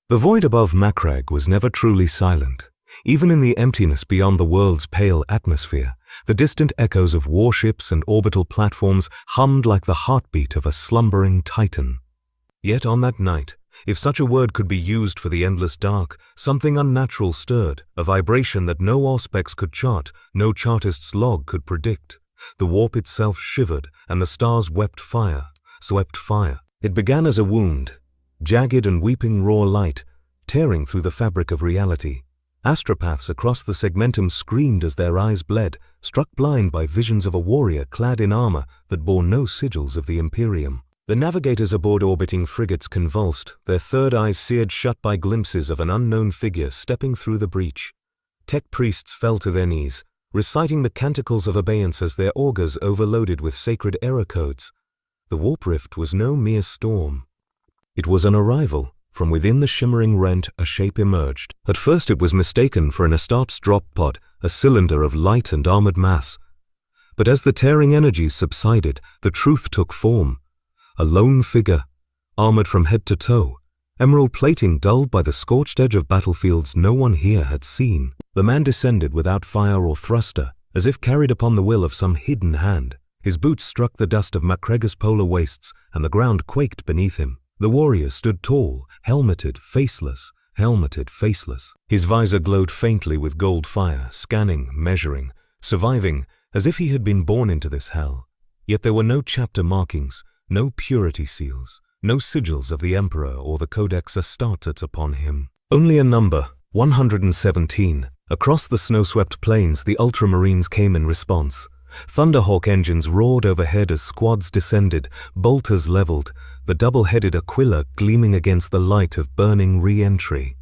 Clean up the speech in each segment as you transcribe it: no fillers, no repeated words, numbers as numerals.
The void above Macragge was never truly silent. Even in the emptiness beyond the world's pale atmosphere, the distant echoes of warships and orbital platforms hummed like the heartbeat of a slumbering titan. Yet on that night, if such a word could be used for the endless dark, something unnatural stirred, a vibration that no auspex could chart, no chartist's log could predict. The warp itself shivered, and the stars wept fire, swept fire. It began as a wound, jagged and weeping raw light, tearing through the fabric of reality. Astropaths across the segmentum screamed as their eyes bled, struck blind by visions of a warrior clad in armor that bore no sigils of the Imperium. The navigators aboard orbiting frigates convulsed, their third eyes seared shut by glimpses of an unknown figure stepping through the breach. Tech priests fell to their knees, reciting the canticles of abeyance as their augurs overloaded with sacred error codes. The warp rift was no mere storm. It was an arrival. From within the shimmering rent, a shape emerged. At first it was mistaken for an Astartes drop pod, a cylinder of light and armored mass. But as the tearing energies subsided, the truth took form. A lone figure, armored from head to toe, emerald plating dulled by the scorched edge of battlefields no one here had seen. The man descended without fire or thruster, as if carried upon the will of some hidden hand. His boots struck the dust of Macragge's polar wastes, and the ground quaked beneath him. The warrior stood tall, helmeted, faceless. His visor glowed faintly with gold fire, scanning, measuring, surviving, as if he had been born into this hell. Yet there were no chapter markings, no purity seals, no sigils of the Emperor or the Codex Astartes upon him. Only a number, 117. Across the snow-swept plains, the Ultramarines came in response. Thunderhawk engines roared overhead as squads descended, bolters leveled, the double-headed Aquila gleaming against the light of burning re-entry.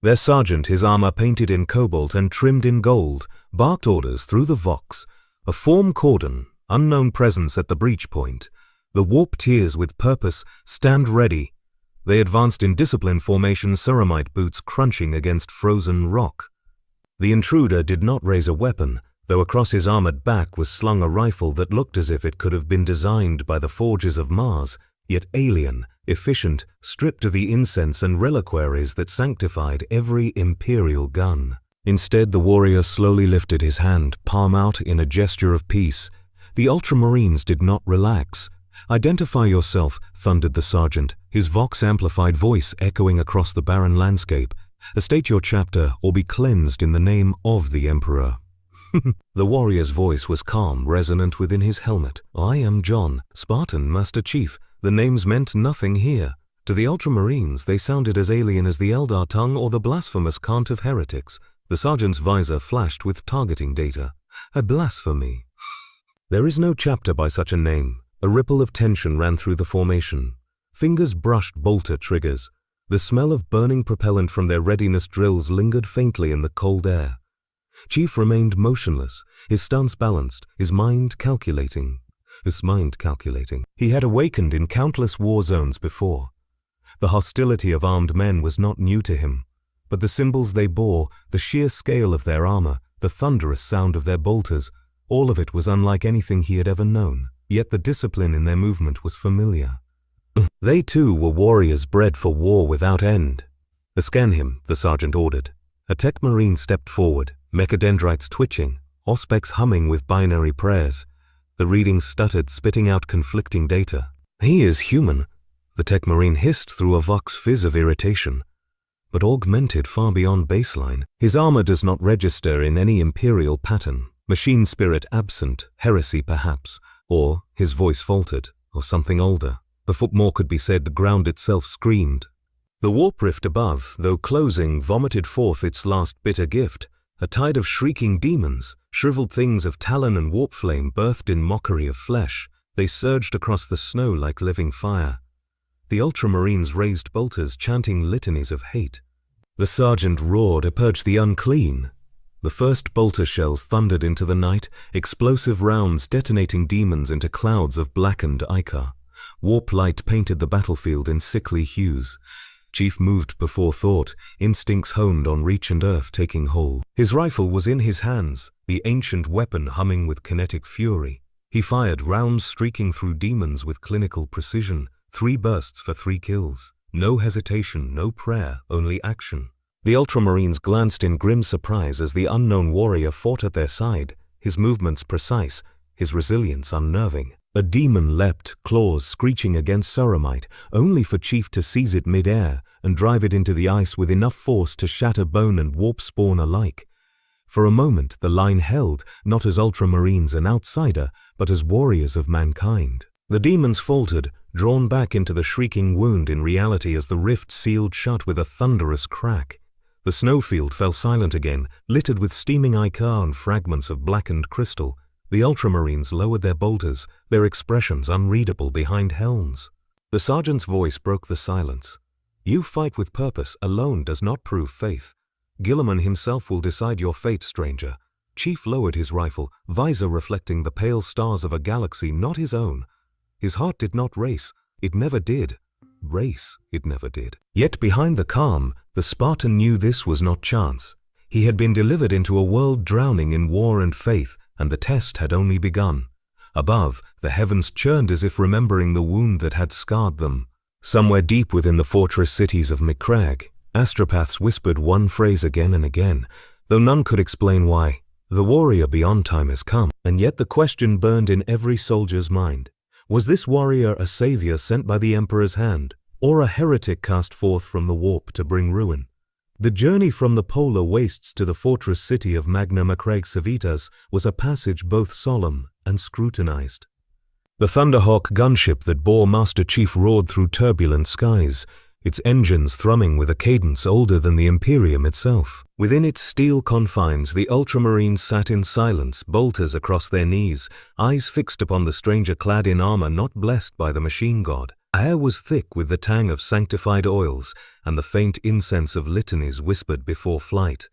Their sergeant, his armor painted in cobalt and trimmed in gold, barked orders through the vox. A form cordon, unknown presence at the breach point. The warp tiers with purpose, stand ready. They advanced in disciplined formation, ceramite boots crunching against frozen rock. The intruder did not raise a weapon, though across his armored back was slung a rifle that looked as if it could have been designed by the forges of Mars, yet alien, efficient, stripped of the incense and reliquaries that sanctified every imperial gun. Instead, the warrior slowly lifted his hand, palm out in a gesture of peace. The Ultramarines did not relax. "Identify yourself," thundered the sergeant, his vox-amplified voice echoing across the barren landscape. "State your chapter or be cleansed in the name of the Emperor." The warrior's voice was calm, resonant within his helmet. "I am John, Spartan Master Chief." The names meant nothing here. To the Ultramarines, they sounded as alien as the Eldar tongue or the blasphemous cant of heretics. The sergeant's visor flashed with targeting data. A blasphemy. There is no chapter by such a name. A ripple of tension ran through the formation. Fingers brushed bolter triggers. The smell of burning propellant from their readiness drills lingered faintly in the cold air. Chief remained motionless, his stance balanced, his mind calculating. He had awakened in countless war zones before. The hostility of armed men was not new to him, but the symbols they bore, the sheer scale of their armor, the thunderous sound of their bolters, all of it was unlike anything he had ever known. Yet the discipline in their movement was familiar. They too were warriors bred for war without end. "Scan him," the sergeant ordered. A tech marine stepped forward, mechadendrites twitching, auspex humming with binary prayers. The readings stuttered, spitting out conflicting data. "He is human," the tech marine hissed through a vox fizz of irritation, "but augmented far beyond baseline. His armor does not register in any imperial pattern. Machine spirit absent, heresy perhaps. Or," his voice faltered, "or something older." Before more could be said, the ground itself screamed. The warp rift above, though closing, vomited forth its last bitter gift. A tide of shrieking demons, shriveled things of talon and warp flame birthed in mockery of flesh. They surged across the snow like living fire. The Ultramarines raised bolters, chanting litanies of hate. The sergeant roared to purge the unclean. The first bolter shells thundered into the night, explosive rounds detonating demons into clouds of blackened ichor. Warp light painted the battlefield in sickly hues. Chief moved before thought, instincts honed on reach and earth taking hold. His rifle was in his hands, the ancient weapon humming with kinetic fury. He fired, rounds streaking through demons with clinical precision, 3 bursts for 3 kills. No hesitation, no prayer, only action. The Ultramarines glanced in grim surprise as the unknown warrior fought at their side, his movements precise, his resilience unnerving. A demon leapt, claws screeching against ceramite, only for Chief to seize it mid-air and drive it into the ice with enough force to shatter bone and warp spawn alike. For a moment the line held, not as Ultramarines an outsider, but as warriors of mankind. The demons faltered, drawn back into the shrieking wound in reality as the rift sealed shut with a thunderous crack. The snowfield fell silent again, littered with steaming ichor and fragments of blackened crystal. The Ultramarines lowered their bolters, their expressions unreadable behind helms. The sergeant's voice broke the silence. You fight with purpose alone does not prove faith. Guilliman himself will decide your fate, stranger. Chief lowered his rifle, visor reflecting the pale stars of a galaxy not his own. His heart did not race. It never did. Race, it never did. Yet behind the calm, the Spartan knew this was not chance. He had been delivered into a world drowning in war and faith, and the test had only begun. Above, the heavens churned as if remembering the wound that had scarred them. Somewhere deep within the fortress cities of Macragge, astropaths whispered one phrase again and again, though none could explain why. The warrior beyond time has come, and yet the question burned in every soldier's mind. Was this warrior a savior sent by the Emperor's hand, or a heretic cast forth from the warp to bring ruin? The journey from the polar wastes to the fortress city of Magna Macragge Civitas was a passage both solemn and scrutinized. The Thunderhawk gunship that bore Master Chief roared through turbulent skies, its engines thrumming with a cadence older than the Imperium itself. Within its steel confines, the Ultramarines sat in silence, bolters across their knees, eyes fixed upon the stranger clad in armor not blessed by the machine god. Air was thick with the tang of sanctified oils, and the faint incense of litanies whispered before flight.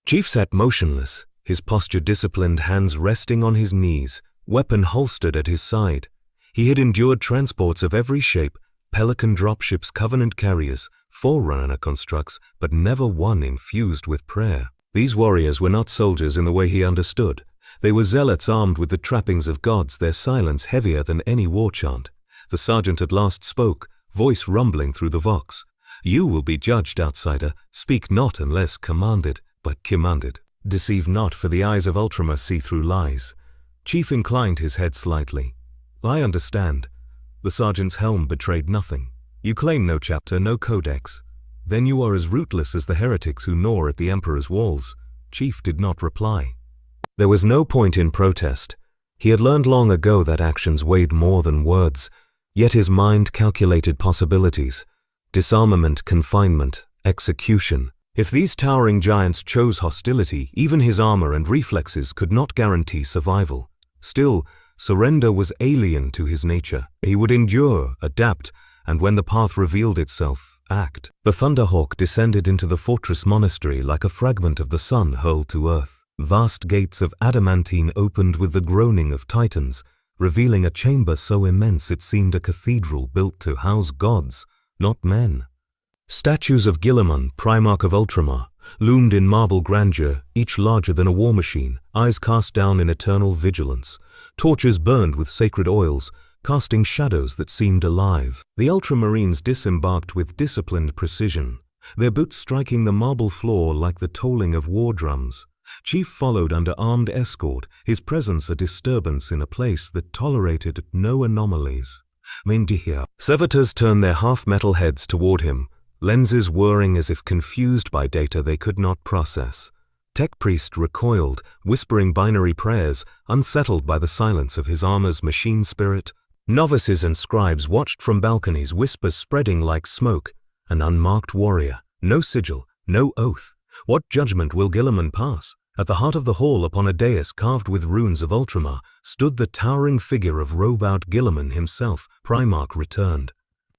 Chief sat motionless, his posture disciplined, hands resting on his knees, weapon holstered at his side. He had endured transports of every shape, Pelican dropships, Covenant carriers, Forerunner constructs, but never one infused with prayer. These warriors were not soldiers in the way he understood. They were zealots armed with the trappings of gods, their silence heavier than any war chant. The sergeant at last spoke, voice rumbling through the vox. You will be judged, outsider. Speak not unless commanded, but commanded. Deceive not, for the eyes of Ultramar see through lies. Chief inclined his head slightly. I understand. The sergeant's helm betrayed nothing. You claim no chapter, no codex. Then you are as rootless as the heretics who gnaw at the Emperor's walls. Chief did not reply. There was no point in protest. He had learned long ago that actions weighed more than words. Yet his mind calculated possibilities. Disarmament, confinement, execution. If these towering giants chose hostility, even his armor and reflexes could not guarantee survival. Still, surrender was alien to his nature. He would endure, adapt, and when the path revealed itself, act. The Thunderhawk descended into the fortress monastery like a fragment of the sun hurled to earth. Vast gates of adamantine opened with the groaning of titans, revealing a chamber so immense it seemed a cathedral built to house gods, not men. Statues of Guilliman, Primarch of Ultramar, loomed in marble grandeur, each larger than a war machine, eyes cast down in eternal vigilance. Torches burned with sacred oils, casting shadows that seemed alive. The Ultramarines disembarked with disciplined precision, their boots striking the marble floor like the tolling of war drums. Chief followed under armed escort, his presence a disturbance in a place that tolerated no anomalies. Mendihia. Servitors turned their half-metal heads toward him, lenses whirring as if confused by data they could not process. Tech Priest recoiled, whispering binary prayers, unsettled by the silence of his armor's machine spirit. Novices and scribes watched from balconies, whispers spreading like smoke. An unmarked warrior, no sigil, no oath. What judgment will Guilliman pass? At the heart of the hall, upon a dais carved with runes of Ultramar, stood the towering figure of robed Guilliman himself, Primarch returned.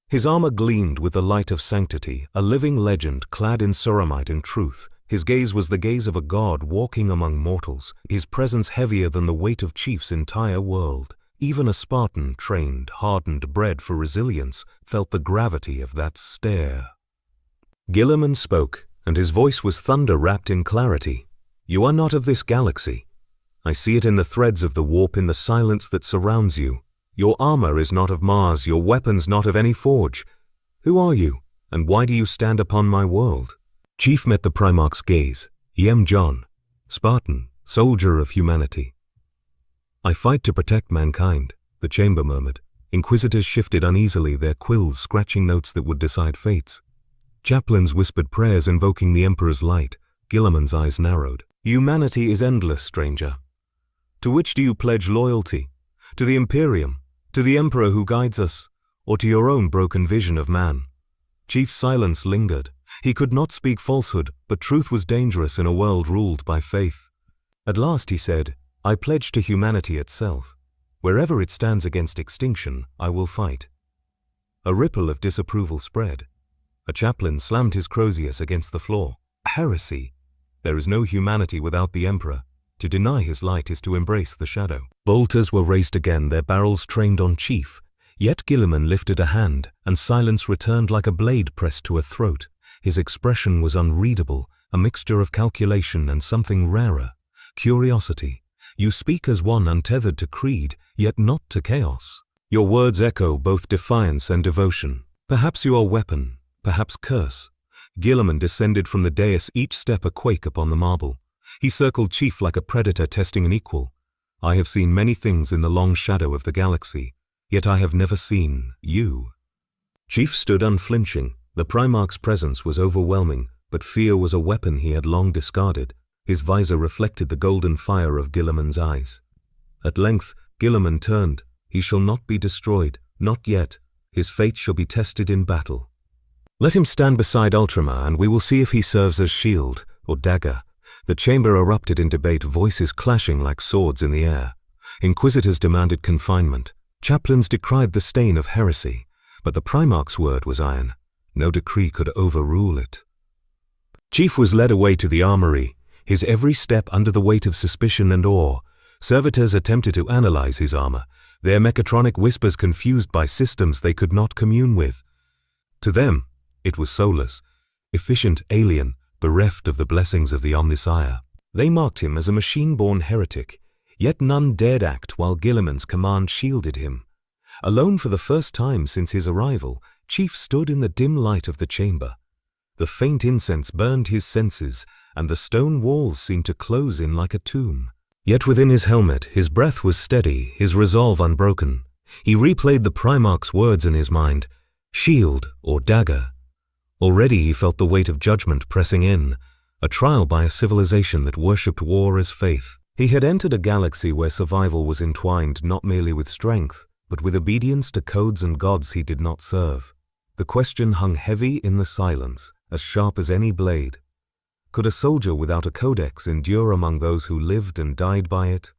His armor gleamed with the light of sanctity, a living legend clad in ceramite and truth. His gaze was the gaze of a god walking among mortals, his presence heavier than the weight of Chief's entire world. Even a Spartan, trained, hardened, bred for resilience, felt the gravity of that stare. Guilliman spoke, and his voice was thunder wrapped in clarity. You are not of this galaxy. I see it in the threads of the warp, in the silence that surrounds you. Your armor is not of Mars, your weapons not of any forge. Who are you? And why do you stand upon my world? Chief met the Primarch's gaze. John, Spartan, soldier of humanity. I fight to protect mankind, the chamber murmured. Inquisitors shifted uneasily, their quills scratching notes that would decide fates. Chaplains whispered prayers invoking the Emperor's light. Guilliman's eyes narrowed. Humanity is endless, stranger. To which do you pledge loyalty? To the Imperium? To the Emperor who guides us? Or to your own broken vision of man? Chief's silence lingered. He could not speak falsehood, but truth was dangerous in a world ruled by faith. At last he said, I pledge to humanity itself. Wherever it stands against extinction, I will fight. A ripple of disapproval spread. A chaplain slammed his crozius against the floor. Heresy! There is no humanity without the Emperor. To deny his light is to embrace the shadow. Bolters were raised again, their barrels trained on Chief. Yet Guilliman lifted a hand, and silence returned like a blade pressed to a throat. His expression was unreadable, a mixture of calculation and something rarer. Curiosity. You speak as one untethered to creed, yet not to chaos. Your words echo both defiance and devotion. Perhaps you are weapon, perhaps curse. Guilliman descended from the dais, each step a quake upon the marble. He circled Chief like a predator testing an equal. I have seen many things in the long shadow of the galaxy, yet I have never seen you. Chief stood unflinching. The Primarch's presence was overwhelming, but fear was a weapon he had long discarded. His visor reflected the golden fire of Guilliman's eyes. At length, Guilliman turned. He shall not be destroyed, not yet. His fate shall be tested in battle. Let him stand beside Ultramar, and we will see if he serves as shield or dagger. The chamber erupted in debate, voices clashing like swords in the air. Inquisitors demanded confinement. Chaplains decried the stain of heresy. But the Primarch's word was iron. No decree could overrule it. Chief was led away to the armory, his every step under the weight of suspicion and awe. Servitors attempted to analyze his armor, their mechatronic whispers confused by systems they could not commune with. To them, it was soulless, efficient alien, bereft of the blessings of the Omnisire. They marked him as a machine-born heretic, yet none dared act while Guilliman's command shielded him. Alone for the first time since his arrival, Chief stood in the dim light of the chamber. The faint incense burned his senses, and the stone walls seemed to close in like a tomb. Yet within his helmet, his breath was steady, his resolve unbroken. He replayed the Primarch's words in his mind, shield or dagger. Already he felt the weight of judgment pressing in, a trial by a civilization that worshipped war as faith. He had entered a galaxy where survival was entwined not merely with strength, but with obedience to codes and gods he did not serve. The question hung heavy in the silence, as sharp as any blade. Could a soldier without a codex endure among those who lived and died by it?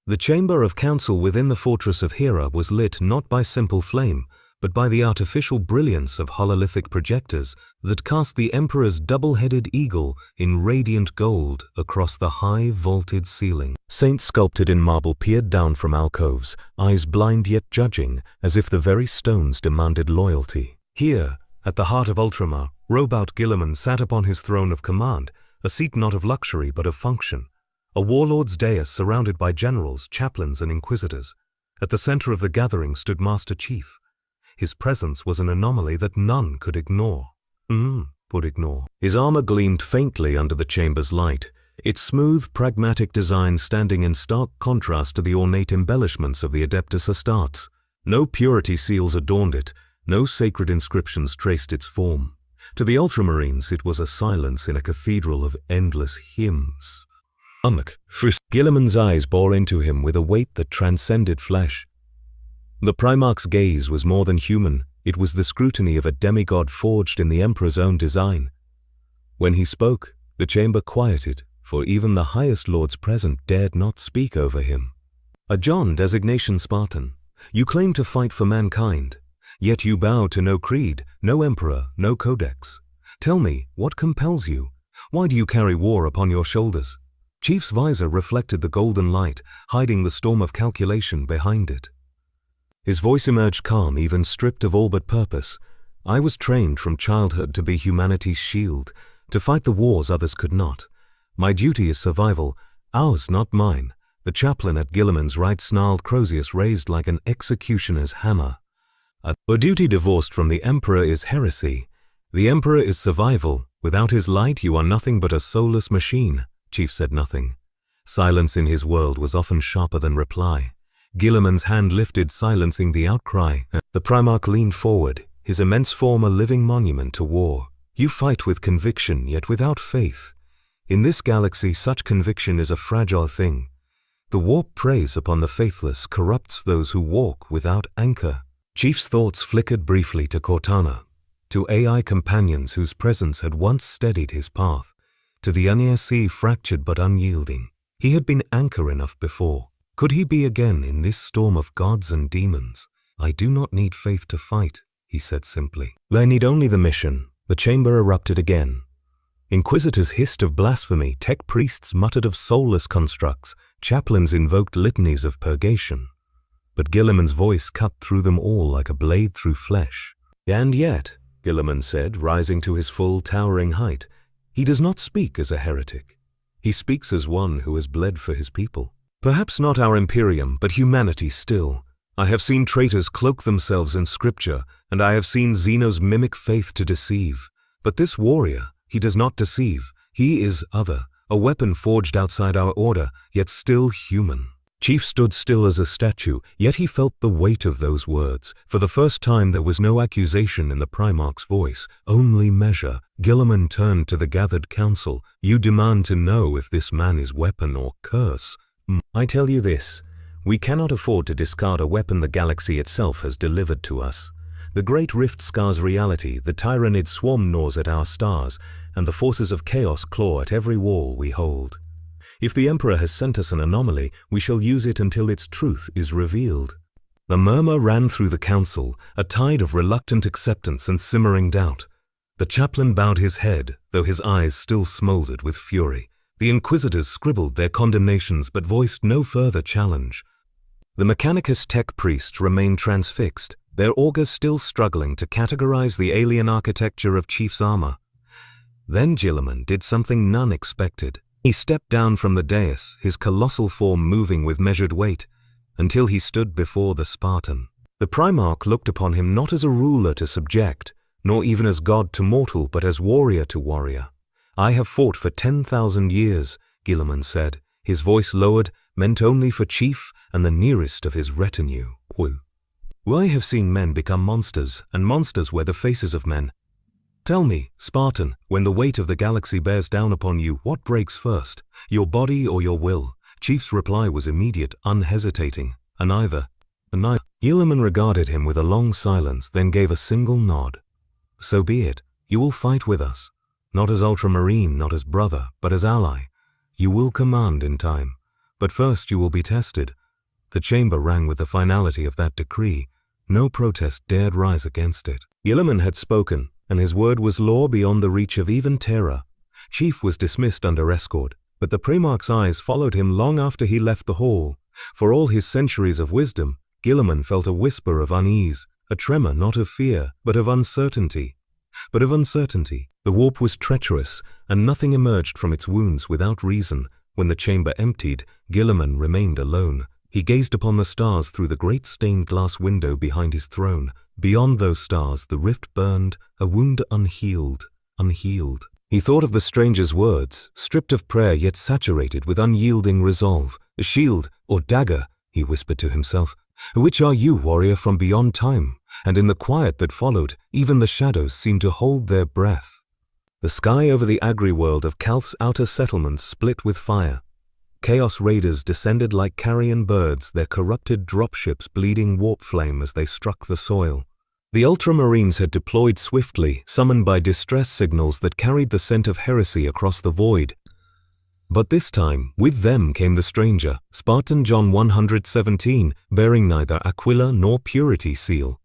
The chamber of council within the fortress of Hera was lit not by simple flame, but by the artificial brilliance of hololithic projectors that cast the Emperor's double-headed eagle in radiant gold across the high vaulted ceiling. Saints sculpted in marble peered down from alcoves, eyes blind yet judging, as if the very stones demanded loyalty. Here, at the heart of Ultramar, Robout Guilliman sat upon his throne of command, a seat not of luxury but of function. A warlord's dais surrounded by generals, chaplains and inquisitors. At the center of the gathering stood Master Chief. His presence was an anomaly that none could ignore. His armor gleamed faintly under the chamber's light, its smooth, pragmatic design standing in stark contrast to the ornate embellishments of the Adeptus Astartes. No purity seals adorned it, no sacred inscriptions traced its form. To the Ultramarines it was a silence in a cathedral of endless hymns. Guilliman's eyes bore into him with a weight that transcended flesh. The Primarch's gaze was more than human, it was the scrutiny of a demigod forged in the Emperor's own design. When he spoke, the chamber quieted, for even the highest lords present dared not speak over him. A John designation Spartan, you claim to fight for mankind, yet you bow to no creed, no emperor, no codex. Tell me, what compels you? Why do you carry war upon your shoulders? Chief's visor reflected the golden light, hiding the storm of calculation behind it. His voice emerged calm, even stripped of all but purpose. I was trained from childhood to be humanity's shield, to fight the wars others could not. My duty is survival, ours not mine. The chaplain at Guilliman's right snarled, crozius raised like an executioner's hammer. A duty divorced from the Emperor is heresy. The Emperor is survival. Without his light, you are nothing but a soulless machine. Chief said nothing. Silence in his world was often sharper than reply. Guilliman's hand lifted, silencing the outcry. The Primarch leaned forward, his immense form a living monument to war. You fight with conviction, yet without faith. In this galaxy, such conviction is a fragile thing. The warp preys upon the faithless, corrupts those who walk without anchor. Chief's thoughts flickered briefly to Cortana, to AI companions whose presence had once steadied his path, to the uneasy, fractured but unyielding. He had been anchor enough before. Could he be again in this storm of gods and demons? I do not need faith to fight, he said simply. I need only the mission. The chamber erupted again. Inquisitors hissed of blasphemy, tech priests muttered of soulless constructs, chaplains invoked litanies of purgation. But Guilliman's voice cut through them all like a blade through flesh. And yet, Guilliman said, rising to his full towering height, he does not speak as a heretic. He speaks as one who has bled for his people. Perhaps not our Imperium, but humanity still. I have seen traitors cloak themselves in scripture, and I have seen Xenos mimic faith to deceive. But this warrior, he does not deceive. He is other, a weapon forged outside our order, yet still human. Chief stood still as a statue, yet he felt the weight of those words. For the first time there was no accusation in the Primarch's voice, only measure. Guilliman turned to the gathered council. You demand to know if this man is weapon or curse. I tell you this, we cannot afford to discard a weapon the galaxy itself has delivered to us. The Great Rift scars reality, the Tyranid swarm gnaws at our stars, and the forces of chaos claw at every wall we hold. If the Emperor has sent us an anomaly, we shall use it until its truth is revealed. The murmur ran through the council, a tide of reluctant acceptance and simmering doubt. The chaplain bowed his head, though his eyes still smoldered with fury. The Inquisitors scribbled their condemnations but voiced no further challenge. The Mechanicus tech priests remained transfixed, their augurs still struggling to categorize the alien architecture of Chief's armor. Then Guilliman did something none expected. He stepped down from the dais, his colossal form moving with measured weight, until he stood before the Spartan. The Primarch looked upon him not as a ruler to subject, nor even as god to mortal, but as warrior to warrior. I have fought for 10,000 years, Guilliman said, his voice lowered, meant only for Chief and the nearest of his retinue. I have seen men become monsters, and monsters wear the faces of men. Tell me, Spartan, when the weight of the galaxy bears down upon you, what breaks first, your body or your will? Chief's reply was immediate, unhesitating, neither. Guilliman regarded him with a long silence, then gave a single nod. So be it. You will fight with us. Not as Ultramarine, not as brother, but as ally. You will command in time. But first you will be tested. The chamber rang with the finality of that decree. No protest dared rise against it. Guilliman had spoken, and his word was law beyond the reach of even terror. Chief was dismissed under escort, but the Primarch's eyes followed him long after he left the hall. For all his centuries of wisdom, Guilliman felt a whisper of unease, a tremor not of fear, but of uncertainty. The warp was treacherous, and nothing emerged from its wounds without reason. When the chamber emptied, Guilliman remained alone. He gazed upon the stars through the great stained glass window behind his throne. Beyond those stars the rift burned, a wound unhealed. He thought of the stranger's words, stripped of prayer yet saturated with unyielding resolve. A shield, or dagger, he whispered to himself. Which are you, warrior from beyond time? And in the quiet that followed, even the shadows seemed to hold their breath. The sky over the agri-world of Calth's outer settlements split with fire. Chaos raiders descended like carrion birds, their corrupted dropships bleeding warp flame as they struck the soil. The Ultramarines had deployed swiftly, summoned by distress signals that carried the scent of heresy across the void. But this time, with them came the stranger, Spartan John 117, bearing neither Aquila nor Purity seal.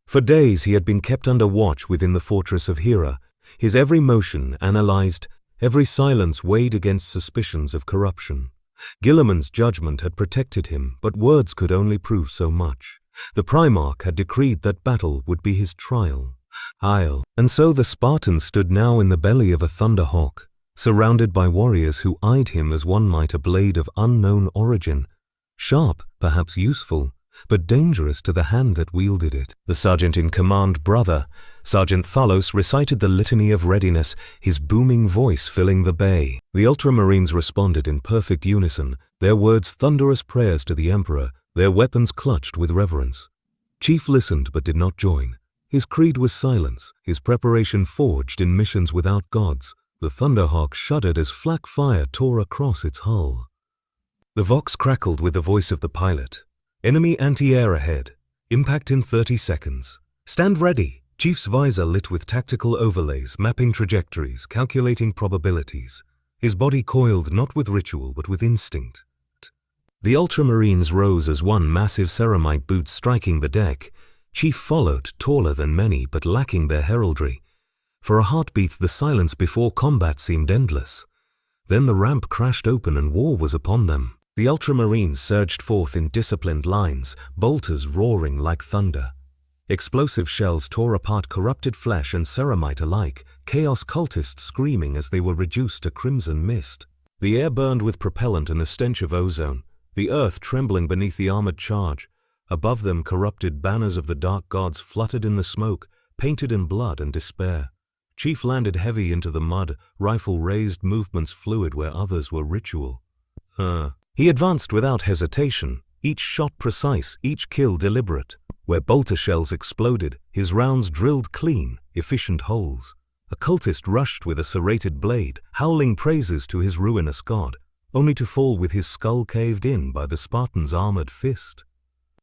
For days he had been kept under watch within the fortress of Hera, his every motion analyzed, every silence weighed against suspicions of corruption. Guilliman's judgment had protected him, but words could only prove so much. The Primarch had decreed that battle would be his trial. And so the Spartan stood now in the belly of a thunderhawk, surrounded by warriors who eyed him as one might a blade of unknown origin. Sharp, perhaps useful, but dangerous to the hand that wielded it. The sergeant-in-command brother, Sergeant Thalos, recited the litany of readiness, his booming voice filling the bay. The Ultramarines responded in perfect unison, their words thunderous prayers to the Emperor, their weapons clutched with reverence. Chief listened but did not join. His creed was silence, his preparation forged in missions without gods. The Thunderhawk shuddered as flak fire tore across its hull. The Vox crackled with the voice of the pilot. Enemy anti-air ahead. Impact in 30 seconds. Stand ready. Chief's visor lit with tactical overlays, mapping trajectories, calculating probabilities. His body coiled not with ritual but with instinct. The Ultramarines rose as one massive ceramite boot striking the deck. Chief followed, taller than many but lacking their heraldry. For a heartbeat the silence before combat seemed endless. Then the ramp crashed open and war was upon them. The Ultramarines surged forth in disciplined lines, bolters roaring like thunder. Explosive shells tore apart corrupted flesh and ceramite alike, chaos cultists screaming as they were reduced to crimson mist. The air burned with propellant and a stench of ozone, the earth trembling beneath the armored charge. Above them corrupted banners of the dark gods fluttered in the smoke, painted in blood and despair. Chief landed heavy into the mud, rifle raised, movements fluid where others were ritual. He advanced without hesitation, each shot precise, each kill deliberate. Where bolter shells exploded, his rounds drilled clean, efficient holes. A cultist rushed with a serrated blade, howling praises to his ruinous god, only to fall with his skull caved in by the Spartan's armored fist.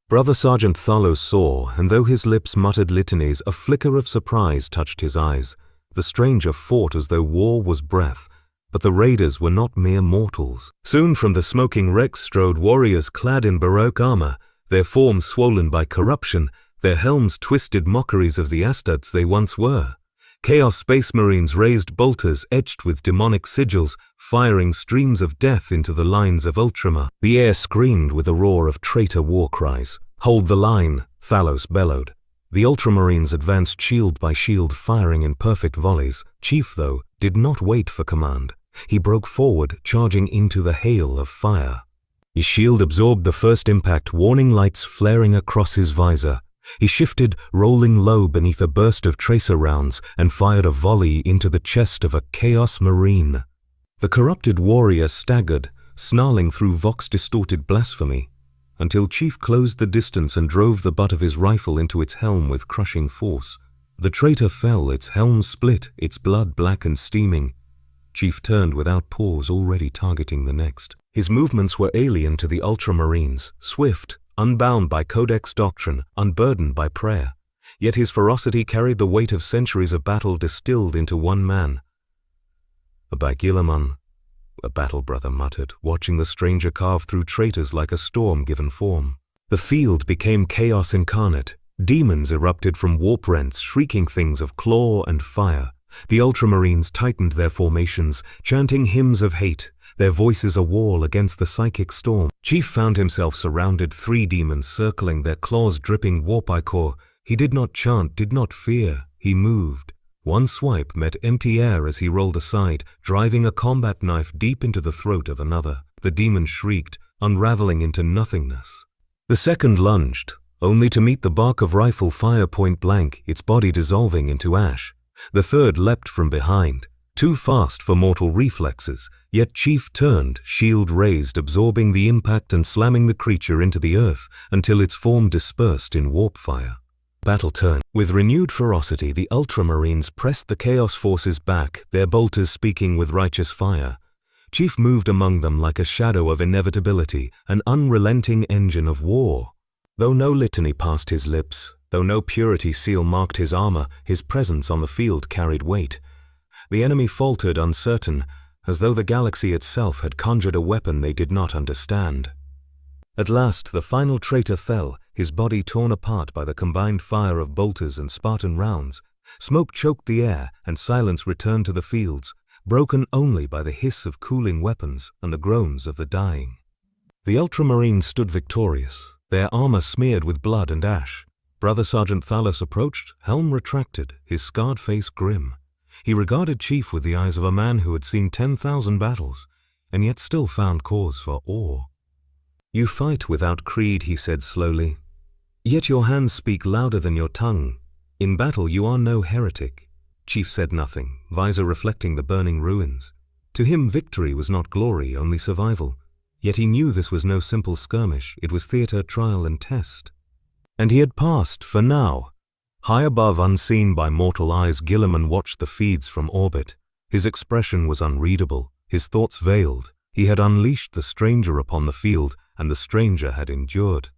Brother Sergeant Thalos saw, and though his lips muttered litanies, a flicker of surprise touched his eyes. The stranger fought as though war was breath, but the raiders were not mere mortals. Soon from the smoking wrecks strode warriors clad in baroque armor, their forms swollen by corruption, their helms twisted mockeries of the Astartes they once were. Chaos Space Marines raised bolters etched with demonic sigils, firing streams of death into the lines of Ultramar. The air screamed with a roar of traitor war cries. "Hold the line," Thalos bellowed. The Ultramarines advanced shield by shield, firing in perfect volleys. Chief, though, did not wait for command. He broke forward, charging into the hail of fire. His shield absorbed the first impact, warning lights flaring across his visor. He shifted, rolling low beneath a burst of tracer rounds, and fired a volley into the chest of a Chaos Marine. The corrupted warrior staggered, snarling through Vox-distorted blasphemy, until Chief closed the distance and drove the butt of his rifle into its helm with crushing force. The traitor fell, its helm split, its blood black and steaming. Chief turned without pause, already targeting the next. His movements were alien to the Ultramarines, swift, unbound by Codex doctrine, unburdened by prayer. Yet his ferocity carried the weight of centuries of battle distilled into one man. "Abigilaman," a battle brother muttered, watching the stranger carve through traitors like a storm given form. The field became chaos incarnate. Demons erupted from warp rents, shrieking things of claw and fire. The Ultramarines tightened their formations, chanting hymns of hate, their voices a wall against the psychic storm. Chief found himself surrounded, 3 demons circling, their claws dripping warp ichor. He did not chant, did not fear. He moved. One swipe met empty air as he rolled aside, driving a combat knife deep into the throat of another. The demon shrieked, unraveling into nothingness. The second lunged, only to meet the bark of rifle fire point blank, its body dissolving into ash. The third leapt from behind, too fast for mortal reflexes, yet Chief turned, shield raised, absorbing the impact and slamming the creature into the earth until its form dispersed in warp fire. Battle turned. With renewed ferocity, the Ultramarines pressed the Chaos forces back, their bolters speaking with righteous fire. Chief moved among them like a shadow of inevitability, an unrelenting engine of war. Though no litany passed his lips, though no purity seal marked his armor, his presence on the field carried weight. The enemy faltered, uncertain, as though the galaxy itself had conjured a weapon they did not understand. At last, the final traitor fell, his body torn apart by the combined fire of bolters and Spartan rounds. Smoke choked the air, and silence returned to the fields, broken only by the hiss of cooling weapons and the groans of the dying. The Ultramarines stood victorious, their armor smeared with blood and ash. Brother Sergeant Thalos approached, helm retracted, his scarred face grim. He regarded Chief with the eyes of a man who had seen 10,000 battles, and yet still found cause for awe. "You fight without creed," he said slowly. Yet your hands speak louder than your tongue. In battle you are no heretic. Chief said nothing, visor reflecting the burning ruins. To him victory was not glory, only survival. Yet he knew this was no simple skirmish, it was theater, trial and test. And he had passed, for now. High above, unseen by mortal eyes, Guilliman watched the feeds from orbit. His expression was unreadable, his thoughts veiled. He had unleashed the stranger upon the field, and the stranger had endured.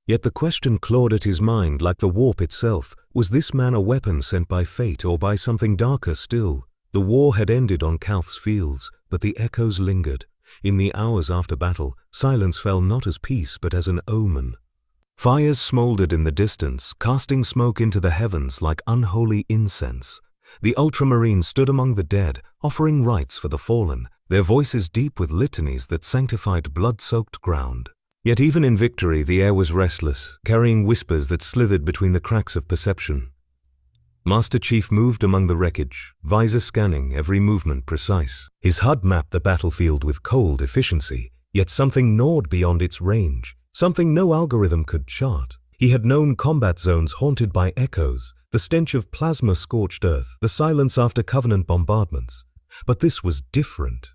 Yet the question clawed at his mind like the warp itself. Was this man a weapon sent by fate or by something darker still? The war had ended on Calth's fields, but the echoes lingered. In the hours after battle, silence fell not as peace but as an omen. Fires smoldered in the distance, casting smoke into the heavens like unholy incense. The Ultramarines stood among the dead, offering rites for the fallen, their voices deep with litanies that sanctified blood-soaked ground. Yet even in victory the air was restless, carrying whispers that slithered between the cracks of perception. Master Chief moved among the wreckage, visor scanning, every movement precise. His HUD mapped the battlefield with cold efficiency, yet something gnawed beyond its range, something no algorithm could chart. He had known combat zones haunted by echoes, the stench of plasma-scorched earth, the silence after Covenant bombardments. But this was different.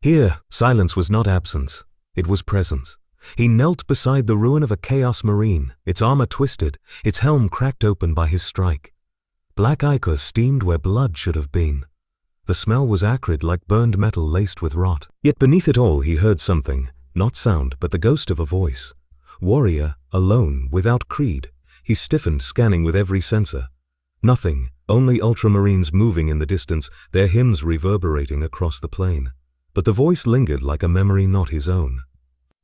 Here, silence was not absence, it was presence. He knelt beside the ruin of a Chaos Marine, its armor twisted, its helm cracked open by his strike. Black ichor steamed where blood should have been. The smell was acrid like burned metal laced with rot. Yet beneath it all he heard something, not sound but the ghost of a voice. Warrior, alone, without creed. He stiffened, scanning with every sensor. Nothing, only Ultramarines moving in the distance, their hymns reverberating across the plain. But the voice lingered like a memory not his own.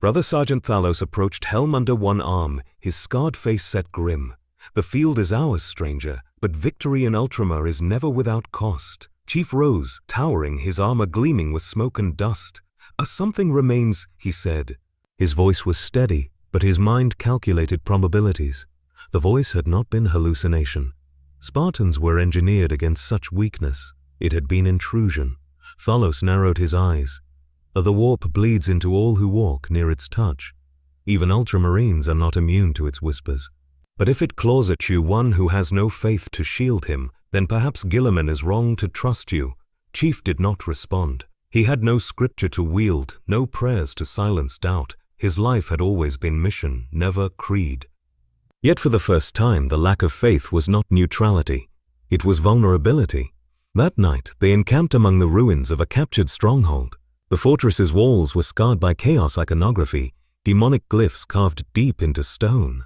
Brother Sergeant Thalos approached, helm under one arm, his scarred face set grim. The field is ours, stranger, but victory in Ultramar is never without cost. Chief rose, towering, his armor gleaming with smoke and dust. A something remains, he said. His voice was steady, but his mind calculated probabilities. The voice had not been hallucination. Spartans were engineered against such weakness. It had been intrusion. Thalos narrowed his eyes. The warp bleeds into all who walk near its touch. Even Ultramarines are not immune to its whispers. But if it claws at you, one who has no faith to shield him, then perhaps Guilliman is wrong to trust you. Chief did not respond. He had no scripture to wield, no prayers to silence doubt. His life had always been mission, never creed. Yet for the first time, the lack of faith was not neutrality. It was vulnerability. That night, they encamped among the ruins of a captured stronghold. The fortress's walls were scarred by chaos iconography, demonic glyphs carved deep into stone.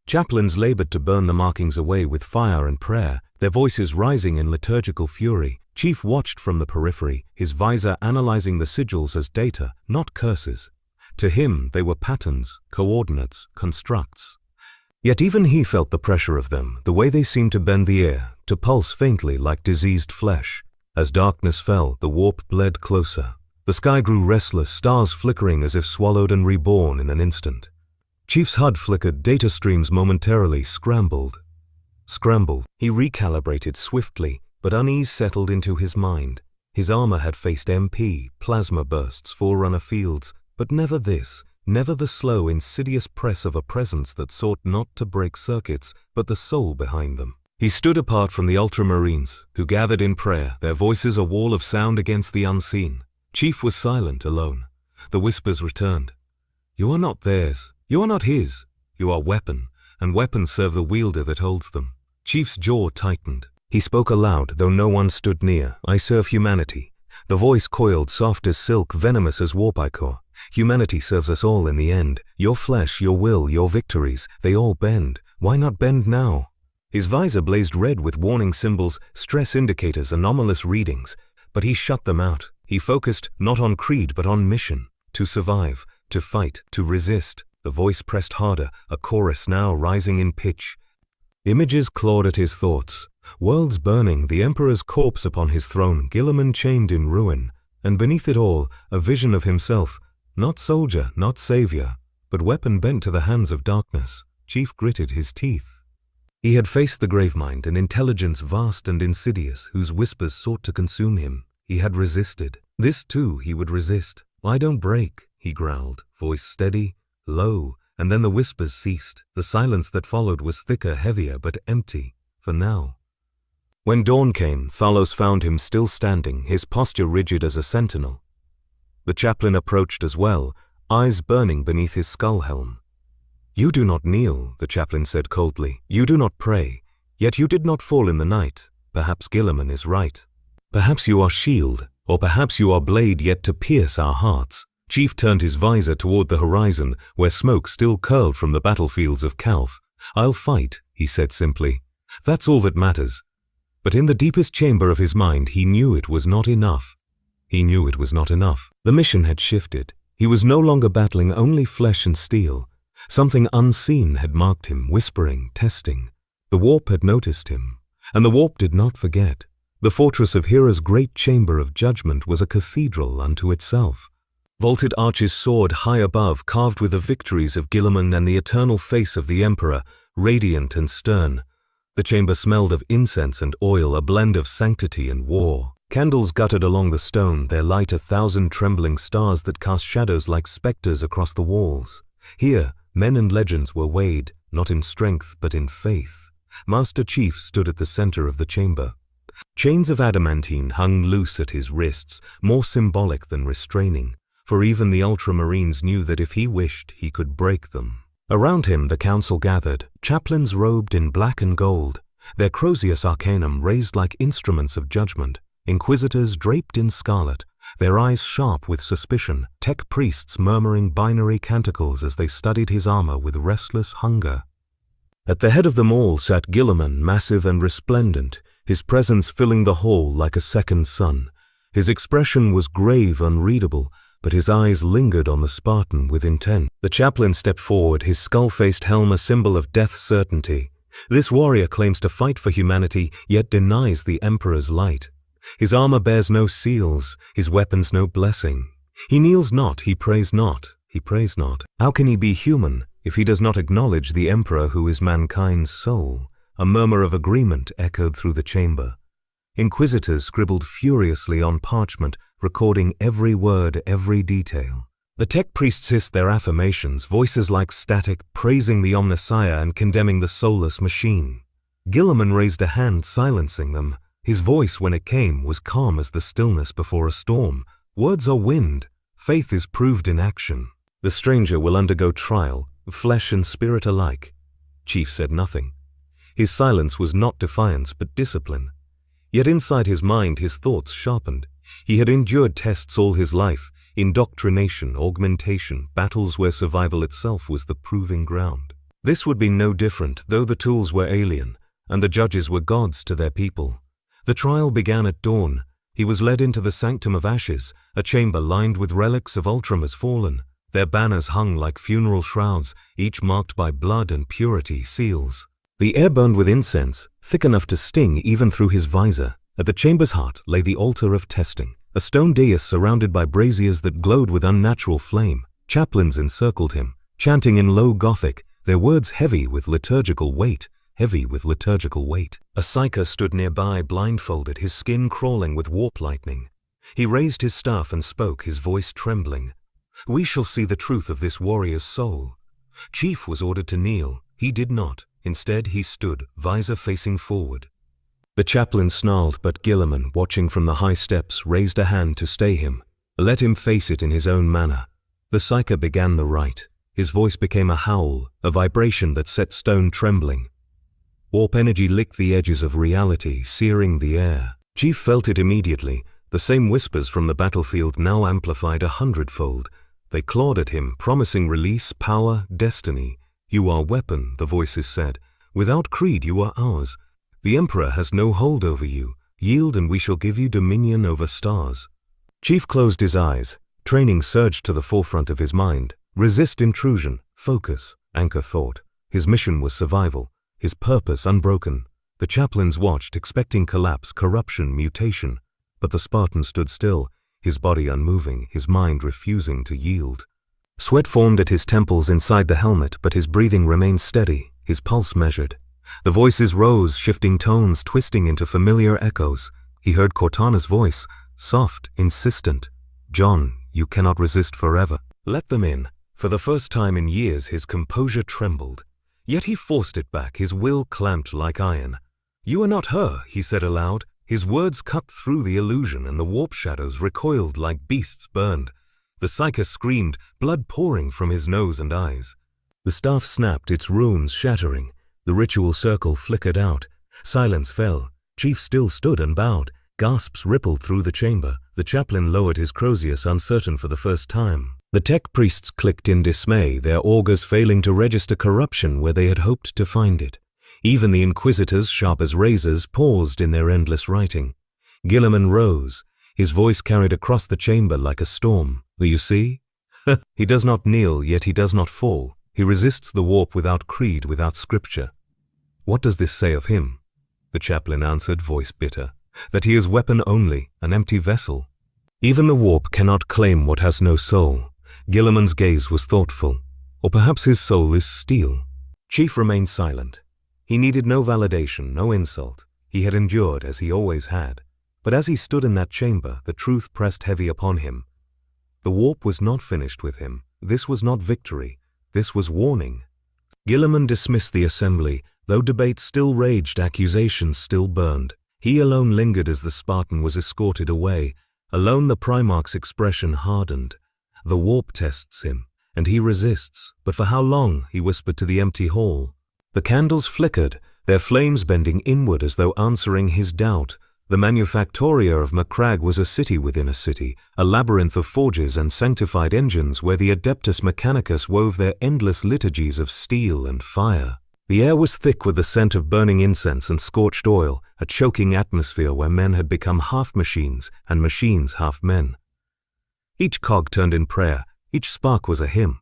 Chaplains labored to burn the markings away with fire and prayer, their voices rising in liturgical fury. Chief watched from the periphery, his visor analyzing the sigils as data, not curses. To him, they were patterns, coordinates, constructs. Yet even he felt the pressure of them, the way they seemed to bend the air, to pulse faintly like diseased flesh. As darkness fell, the warp bled closer. The sky grew restless, stars flickering as if swallowed and reborn in an instant. Chief's HUD flickered, data streams momentarily scrambled. He recalibrated swiftly, but unease settled into his mind. His armor had faced MP, plasma bursts, Forerunner fields, but never this, never the slow, insidious press of a presence that sought not to break circuits, but the soul behind them. He stood apart from the Ultramarines, who gathered in prayer, their voices a wall of sound against the unseen. Chief was silent, alone. The whispers returned. You are not theirs. You are not his. You are weapon, and weapons serve the wielder that holds them. Chief's jaw tightened. He spoke aloud, though no one stood near. I serve humanity. The voice coiled, soft as silk, venomous as warp ichor. Humanity serves us all in the end. Your flesh, your will, your victories, they all bend. Why not bend now? His visor blazed red with warning symbols, stress indicators, anomalous readings. But he shut them out. He focused not on creed but on mission. To survive, to fight, to resist. The voice pressed harder, a chorus now rising in pitch. Images clawed at his thoughts. Worlds burning, the Emperor's corpse upon his throne, Guilliman chained in ruin, and beneath it all, a vision of himself, not soldier, not savior, but weapon bent to the hands of darkness. Chief gritted his teeth. He had faced the Gravemind, an intelligence vast and insidious, whose whispers sought to consume him. He had resisted. This too he would resist. I don't break, he growled, voice steady, low, and then the whispers ceased. The silence that followed was thicker, heavier, but empty, for now. When dawn came, Thalos found him still standing, his posture rigid as a sentinel. The chaplain approached as well, eyes burning beneath his skull helm. "You do not kneel," the chaplain said coldly. "You do not pray, yet you did not fall in the night. Perhaps Guilliman is right. Perhaps you are shield, or perhaps you are blade yet to pierce our hearts." Chief turned his visor toward the horizon, where smoke still curled from the battlefields of Calth. "I'll fight," he said simply. "That's all that matters." But in the deepest chamber of his mind, he knew it was not enough. He knew it was not enough. The mission had shifted. He was no longer battling only flesh and steel. Something unseen had marked him, whispering, testing. The warp had noticed him, and the warp did not forget. The fortress of Hera's great chamber of judgment was a cathedral unto itself. Vaulted arches soared high above, carved with the victories of Guilliman and the eternal face of the Emperor, radiant and stern. The chamber smelled of incense and oil, a blend of sanctity and war. Candles guttered along the stone, their light 1,000 trembling stars that cast shadows like specters across the walls. Here, men and legends were weighed, not in strength but in faith. Master Chief stood at the center of the chamber. Chains of adamantine hung loose at his wrists, more symbolic than restraining, for even the Ultramarines knew that if he wished, he could break them. Around him the council gathered, chaplains robed in black and gold, their Crozius arcanum raised like instruments of judgment, inquisitors draped in scarlet, their eyes sharp with suspicion, tech priests murmuring binary canticles as they studied his armor with restless hunger. At the head of them all sat Guilliman, massive and resplendent, his presence filling the hall like a second sun. His expression was grave, unreadable, but his eyes lingered on the Spartan with intent. The chaplain stepped forward, his skull-faced helm a symbol of death's certainty. This warrior claims to fight for humanity, yet denies the Emperor's light. His armor bears no seals, his weapons no blessing. He kneels not, he prays not, he prays not. How can he be human if he does not acknowledge the Emperor who is mankind's soul? A murmur of agreement echoed through the chamber. Inquisitors scribbled furiously on parchment, recording every word, every detail. The tech priests hissed their affirmations, voices like static, praising the Omnissiah and condemning the soulless machine. Guilliman raised a hand, silencing them. His voice, when it came, was calm as the stillness before a storm. Words are wind. Faith is proved in action. The stranger will undergo trial, flesh and spirit alike. Chief said nothing. His silence was not defiance, but discipline. Yet inside his mind his thoughts sharpened. He had endured tests all his life, indoctrination, augmentation, battles where survival itself was the proving ground. This would be no different, though the tools were alien, and the judges were gods to their people. The trial began at dawn. He was led into the Sanctum of Ashes, a chamber lined with relics of Ultramars fallen. Their banners hung like funeral shrouds, each marked by blood and purity seals. The air burned with incense, thick enough to sting even through his visor. At the chamber's heart lay the altar of testing, a stone dais surrounded by braziers that glowed with unnatural flame. Chaplains encircled him, chanting in low Gothic, their words heavy with liturgical weight, heavy with liturgical weight. A psyker stood nearby, blindfolded, his skin crawling with warp lightning. He raised his staff and spoke, his voice trembling. "We shall see the truth of this warrior's soul." Chief was ordered to kneel. He did not. Instead, he stood, visor facing forward. The chaplain snarled, but Guilliman, watching from the high steps, raised a hand to stay him. Let him face it in his own manner. The psyker began the rite. His voice became a howl, a vibration that set stone trembling. Warp energy licked the edges of reality, searing the air. Chief felt it immediately. The same whispers from the battlefield now amplified 100-fold. They clawed at him, promising release, power, destiny. "You are weapon," the voices said. "Without creed you are ours. The Emperor has no hold over you. Yield and we shall give you dominion over stars." Chief closed his eyes. Training surged to the forefront of his mind. Resist intrusion, focus, anchor thought. His mission was survival, his purpose unbroken. The chaplains watched, expecting collapse, corruption, mutation. But the Spartan stood still, his body unmoving, his mind refusing to yield. Sweat formed at his temples inside the helmet, but his breathing remained steady, his pulse measured. The voices rose, shifting tones, twisting into familiar echoes. He heard Cortana's voice, soft, insistent. "John, you cannot resist forever. Let them in. For the first time in years his composure trembled. Yet he forced it back, his will clamped like iron. "You are not her," he said aloud. His words cut through the illusion, and the warp shadows recoiled like beasts burned. The psyker screamed, blood pouring from his nose and eyes. The staff snapped, its runes shattering. The ritual circle flickered out. Silence fell. Chief still stood and bowed. Gasps rippled through the chamber. The chaplain lowered his crozius, uncertain for the first time. The tech priests clicked in dismay, their augurs failing to register corruption where they had hoped to find it. Even the inquisitors, sharp as razors, paused in their endless writing. Guilliman rose. His voice carried across the chamber like a storm. "You see? He does not kneel, yet he does not fall. He resists the warp without creed, without scripture. What does this say of him?" The chaplain answered, voice bitter, "That he is weapon only, an empty vessel. Even the warp cannot claim what has no soul." Guilliman's gaze was thoughtful. Or perhaps his soul is steel. Chief remained silent. He needed no validation, no insult. He had endured as he always had. But as he stood in that chamber, the truth pressed heavy upon him. The warp was not finished with him. This was not victory. This was warning. Guilliman dismissed the assembly. Though debate still raged, accusations still burned. He alone lingered as the Spartan was escorted away. Alone the Primarch's expression hardened. The warp tests him, and he resists. But for how long? He whispered to the empty hall. The candles flickered, their flames bending inward as though answering his doubt. The Manufactoria of Macragge was a city within a city, a labyrinth of forges and sanctified engines where the Adeptus Mechanicus wove their endless liturgies of steel and fire. The air was thick with the scent of burning incense and scorched oil, a choking atmosphere where men had become half machines and machines half men. Each cog turned in prayer, each spark was a hymn.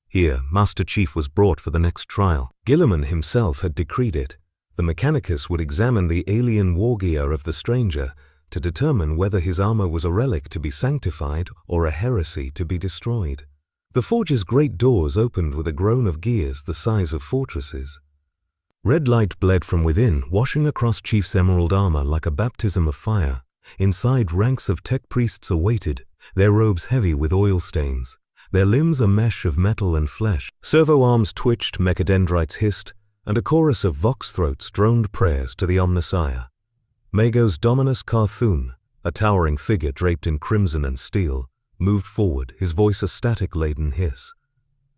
Here, Master Chief was brought for the next trial. Guilliman himself had decreed it. The Mechanicus would examine the alien war gear of the stranger to determine whether his armor was a relic to be sanctified or a heresy to be destroyed. The forge's great doors opened with a groan of gears the size of fortresses. Red light bled from within, washing across Chief's emerald armor like a baptism of fire. Inside, ranks of tech priests awaited, their robes heavy with oil stains, their limbs a mesh of metal and flesh. Servo arms twitched, mechadendrites hissed, and a chorus of vox throats droned prayers to the Omnissiah. Magos Dominus Carthun, a towering figure draped in crimson and steel, moved forward, his voice a static-laden hiss.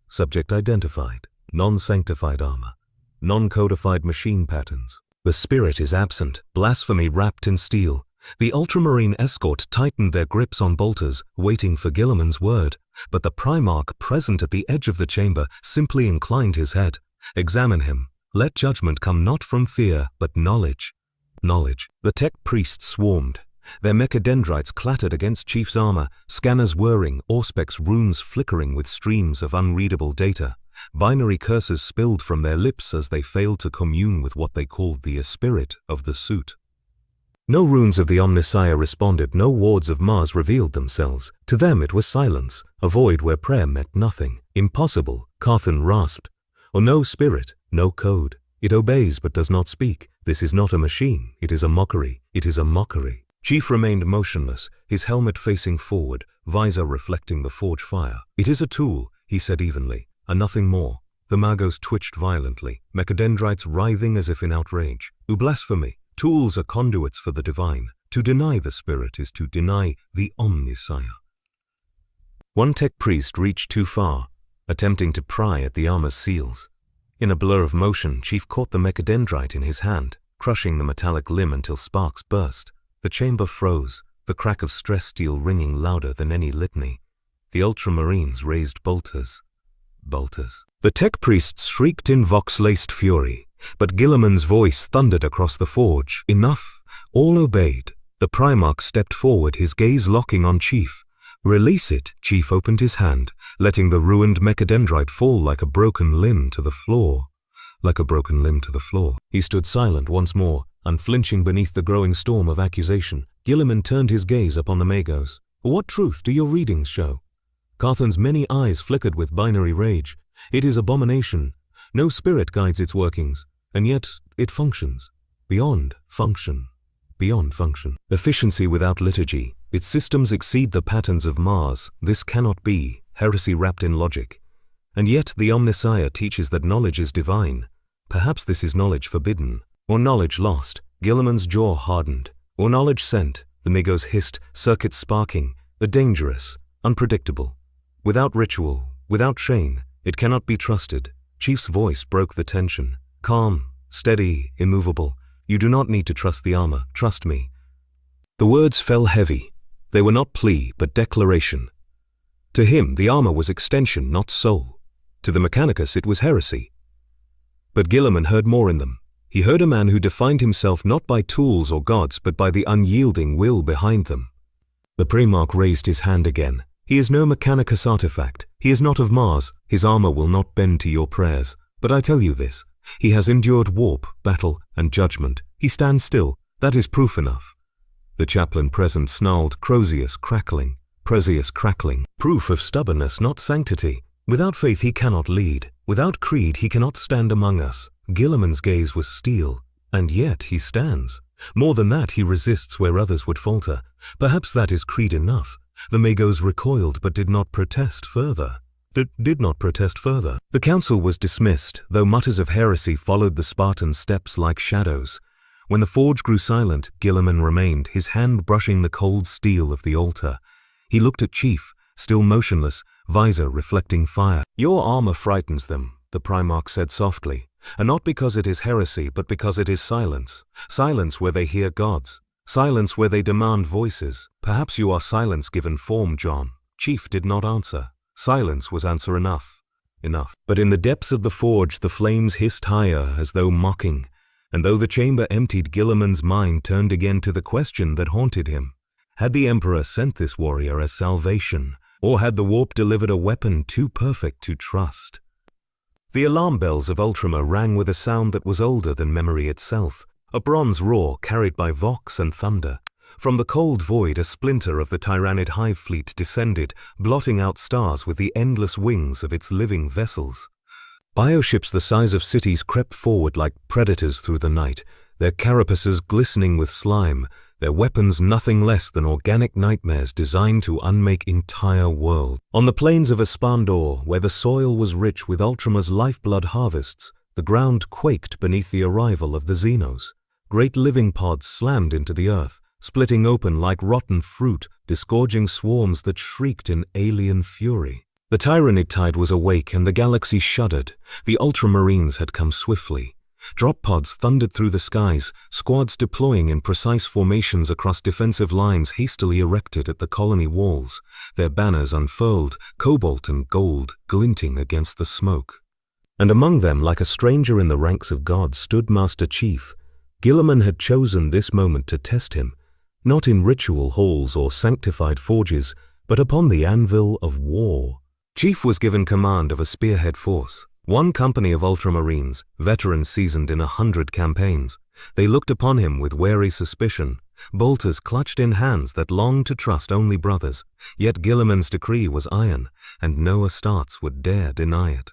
Subject identified, non-sanctified armor, non-codified machine patterns. The spirit is absent, blasphemy wrapped in steel. The Ultramarine escort tightened their grips on bolters, waiting for Guilliman's word, but the Primarch, present at the edge of the chamber, simply inclined his head. "Examine him. Let judgment come not from fear, but knowledge." Knowledge. The tech priests swarmed. Their mechadendrites clattered against Chief's armor, scanners whirring, Auspex runes flickering with streams of unreadable data. Binary curses spilled from their lips as they failed to commune with what they called the spirit of the suit. No runes of the Omnissiah responded, no wards of Mars revealed themselves. To them it was silence, a void where prayer meant nothing. Impossible, Carthun rasped. Or no spirit, no code. It obeys but does not speak. This is not a machine, it is a mockery. It is a mockery. Chief remained motionless, his helmet facing forward, visor reflecting the forge fire. "It is a tool," he said evenly, "and nothing more." The Magos twitched violently, mechadendrites writhing as if in outrage. "Blasphemy. Tools are conduits for the divine. To deny the spirit is to deny the Omnissiah." One tech priest reached too far, attempting to pry at the armor's seals. In a blur of motion, Chief caught the mechadendrite in his hand, crushing the metallic limb until sparks burst. The chamber froze, the crack of stress steel ringing louder than any litany. The Ultramarines raised bolters. Bolters. The tech priests shrieked in vox-laced fury, but Guilliman's voice thundered across the forge. "Enough!" All obeyed. The Primarch stepped forward, his gaze locking on Chief. "Release it." Chief opened his hand, letting the ruined mechadendrite fall like a broken limb to the floor. Like a broken limb to the floor. He stood silent once more, unflinching beneath the growing storm of accusation. Guilliman turned his gaze upon the Magos. "What truth do your readings show?" Carthun's many eyes flickered with binary rage. "It is abomination. No spirit guides its workings, and yet it functions. Beyond function. Beyond function. Efficiency without liturgy. Its systems exceed the patterns of Mars. This cannot be. Heresy wrapped in logic. And yet the Omnissiah teaches that knowledge is divine. Perhaps this is knowledge forbidden, or knowledge lost. Guilliman's jaw hardened. Or knowledge sent, the Migos hissed, circuits sparking, the dangerous, unpredictable. Without ritual, without chain, it cannot be trusted. Chief's voice broke the tension. Calm, steady, immovable. You do not need to trust the armor, trust me. The words fell heavy. They were not plea, but declaration. To him, the armor was extension, not soul. To the Mechanicus, it was heresy. But Guilliman heard more in them. He heard a man who defined himself not by tools or gods, but by the unyielding will behind them. The Primarch raised his hand again. He is no Mechanicus artifact. He is not of Mars. His armor will not bend to your prayers. But I tell you this. He has endured warp, battle, and judgment. He stands still. That is proof enough. The chaplain present snarled, Crozius crackling. Presius crackling. Proof of stubbornness, not sanctity. Without faith he cannot lead. Without creed he cannot stand among us. Guilliman's gaze was steel, and yet he stands. More than that, he resists where others would falter. Perhaps that is creed enough. The Magos recoiled but did not protest further. The council was dismissed, though mutters of heresy followed the Spartan steps like shadows. When the forge grew silent, Guilliman remained, his hand brushing the cold steel of the altar. He looked at Chief, still motionless, visor reflecting fire. Your armor frightens them, the Primarch said softly. And not because it is heresy, but because it is silence. Silence where they hear gods. Silence where they demand voices. Perhaps you are silence given form, John. Chief did not answer. Silence was answer enough. But in the depths of the forge the flames hissed higher as though mocking. And though the chamber emptied, Guilliman's mind turned again to the question that haunted him. Had the Emperor sent this warrior as salvation? Or had the warp delivered a weapon too perfect to trust? The alarm bells of Ultramar rang with a sound that was older than memory itself, a bronze roar carried by vox and thunder. From the cold void a splinter of the tyrannid hive fleet descended, blotting out stars with the endless wings of its living vessels. Bioships the size of cities crept forward like predators through the night, their carapaces glistening with slime, their weapons nothing less than organic nightmares designed to unmake entire worlds. On the plains of Espandor, where the soil was rich with Ultramar's lifeblood harvests, the ground quaked beneath the arrival of the Xenos. Great living pods slammed into the earth, splitting open like rotten fruit, disgorging swarms that shrieked in alien fury. The Tyrannid tide was awake and the galaxy shuddered. The Ultramarines had come swiftly. Drop pods thundered through the skies, squads deploying in precise formations across defensive lines hastily erected at the colony walls, their banners unfurled, cobalt and gold glinting against the smoke. And among them, like a stranger in the ranks of gods, stood Master Chief. Guilliman had chosen this moment to test him, not in ritual halls or sanctified forges, but upon the anvil of war. Chief was given command of a spearhead force. One company of Ultramarines, veterans seasoned in 100 campaigns. They looked upon him with wary suspicion, bolters clutched in hands that longed to trust only brothers. Yet Guilliman's decree was iron, and no Astartes would dare deny it.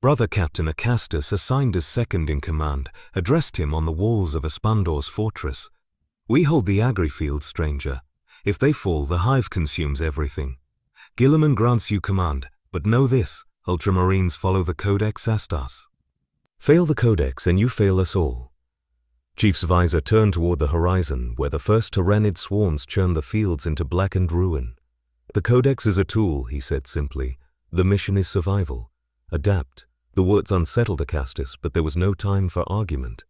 Brother Captain Acastus, assigned as second in command, addressed him on the walls of Espandor's fortress. We hold the Agrifield, stranger. If they fall, the hive consumes everything. Guilliman grants you command, but know this. Ultramarines follow the Codex Astas. Fail the Codex and you fail us all. Chief's visor turned toward the horizon, where the first Tyrannid swarms churned the fields into blackened ruin. The Codex is a tool, he said simply. The mission is survival. Adapt. The words unsettled Acastus, but there was no time for argument.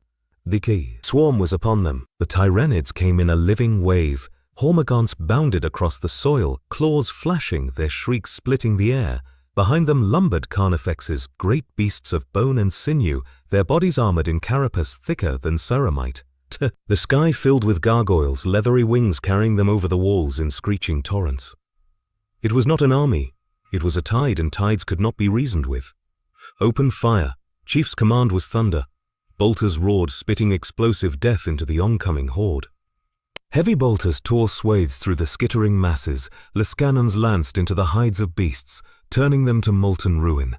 The key swarm was upon them. The Tyrannids came in a living wave. Hormagaunts bounded across the soil, claws flashing, their shrieks splitting the air. Behind them lumbered carnifexes, great beasts of bone and sinew, their bodies armored in carapace thicker than ceramite. The sky filled with gargoyles, leathery wings carrying them over the walls in screeching torrents. It was not an army. It was a tide, and tides could not be reasoned with. Open fire. Chief's command was thunder. Bolters roared, spitting explosive death into the oncoming horde. Heavy bolters tore swathes through the skittering masses. Lascannons lanced into the hides of beasts, turning them to molten ruin.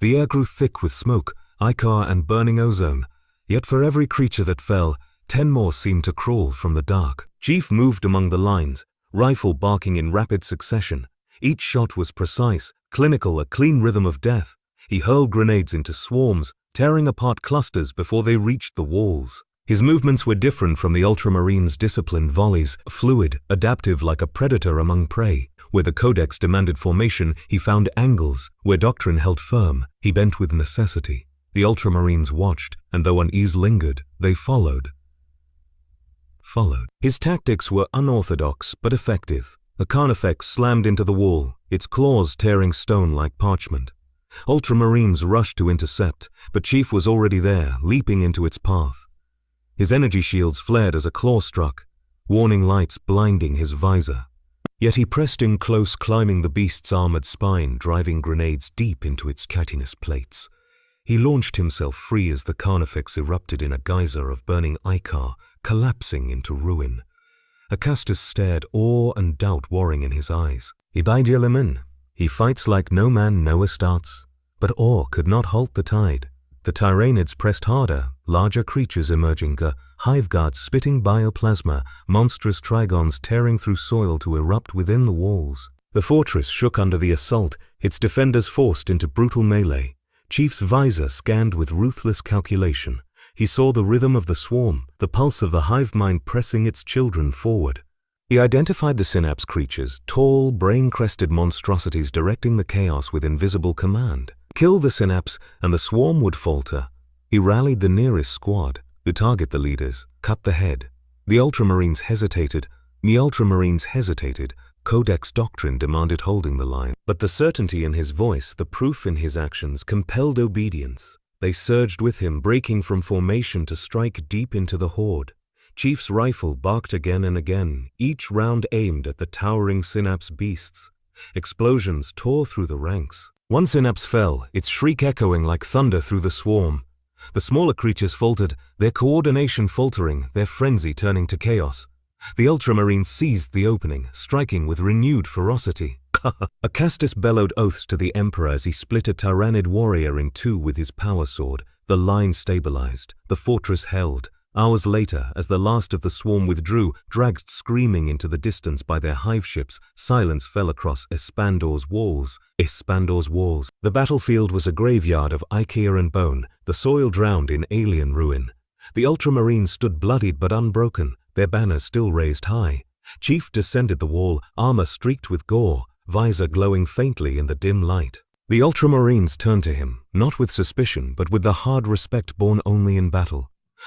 The air grew thick with smoke, ichor and burning ozone. Yet for every creature that fell, 10 more seemed to crawl from the dark. Chief moved among the lines, rifle barking in rapid succession. Each shot was precise, clinical, a clean rhythm of death. He hurled grenades into swarms, tearing apart clusters before they reached the walls. His movements were different from the Ultramarines' disciplined volleys, fluid, adaptive like a predator among prey. Where the Codex demanded formation, he found angles. Where doctrine held firm, he bent with necessity. The Ultramarines watched, and though unease lingered, they followed. His tactics were unorthodox but effective. A Carnifex slammed into the wall, its claws tearing stone like parchment. Ultramarines rushed to intercept, but Chief was already there, leaping into its path. His energy shields flared as a claw struck, warning lights blinding his visor. Yet he pressed in close, climbing the beast's armored spine, driving grenades deep into its chitinous plates. He launched himself free as the Carnifex erupted in a geyser of burning ichor, collapsing into ruin. Acastus stared, awe and doubt warring in his eyes. He bide Guilliman. He fights like no man knoweth starts. But awe could not halt the tide. The Tyranids pressed harder, larger creatures emerging, hive guards spitting bioplasma, monstrous trigons tearing through soil to erupt within the walls. The fortress shook under the assault, its defenders forced into brutal melee. Chief's visor scanned with ruthless calculation. He saw the rhythm of the swarm, the pulse of the hive mind pressing its children forward. He identified the synapse creatures, tall, brain-crested monstrosities directing the chaos with invisible command. Kill the synapse, and the swarm would falter. He rallied the nearest squad, to target the leaders, cut the head. The Ultramarines hesitated. Codex doctrine demanded holding the line. But the certainty in his voice, the proof in his actions, compelled obedience. They surged with him, breaking from formation to strike deep into the horde. Chief's rifle barked again and again, each round aimed at the towering synapse beasts. Explosions tore through the ranks. One synapse fell, its shriek echoing like thunder through the swarm. The smaller creatures faltered, their coordination faltering, their frenzy turning to chaos. The Ultramarines seized the opening, striking with renewed ferocity. Acastus bellowed oaths to the Emperor as he split a Tyranid warrior in two with his power sword. The line stabilized, the fortress held. Hours later, as the last of the swarm withdrew, dragged screaming into the distance by their hive ships, silence fell across Espandor's walls. The battlefield was a graveyard of ichor and bone, the soil drowned in alien ruin. The Ultramarines stood bloodied but unbroken, their banners still raised high. Chief descended the wall, armor streaked with gore, visor glowing faintly in the dim light. The Ultramarines turned to him, not with suspicion, but with the hard respect born only in battle.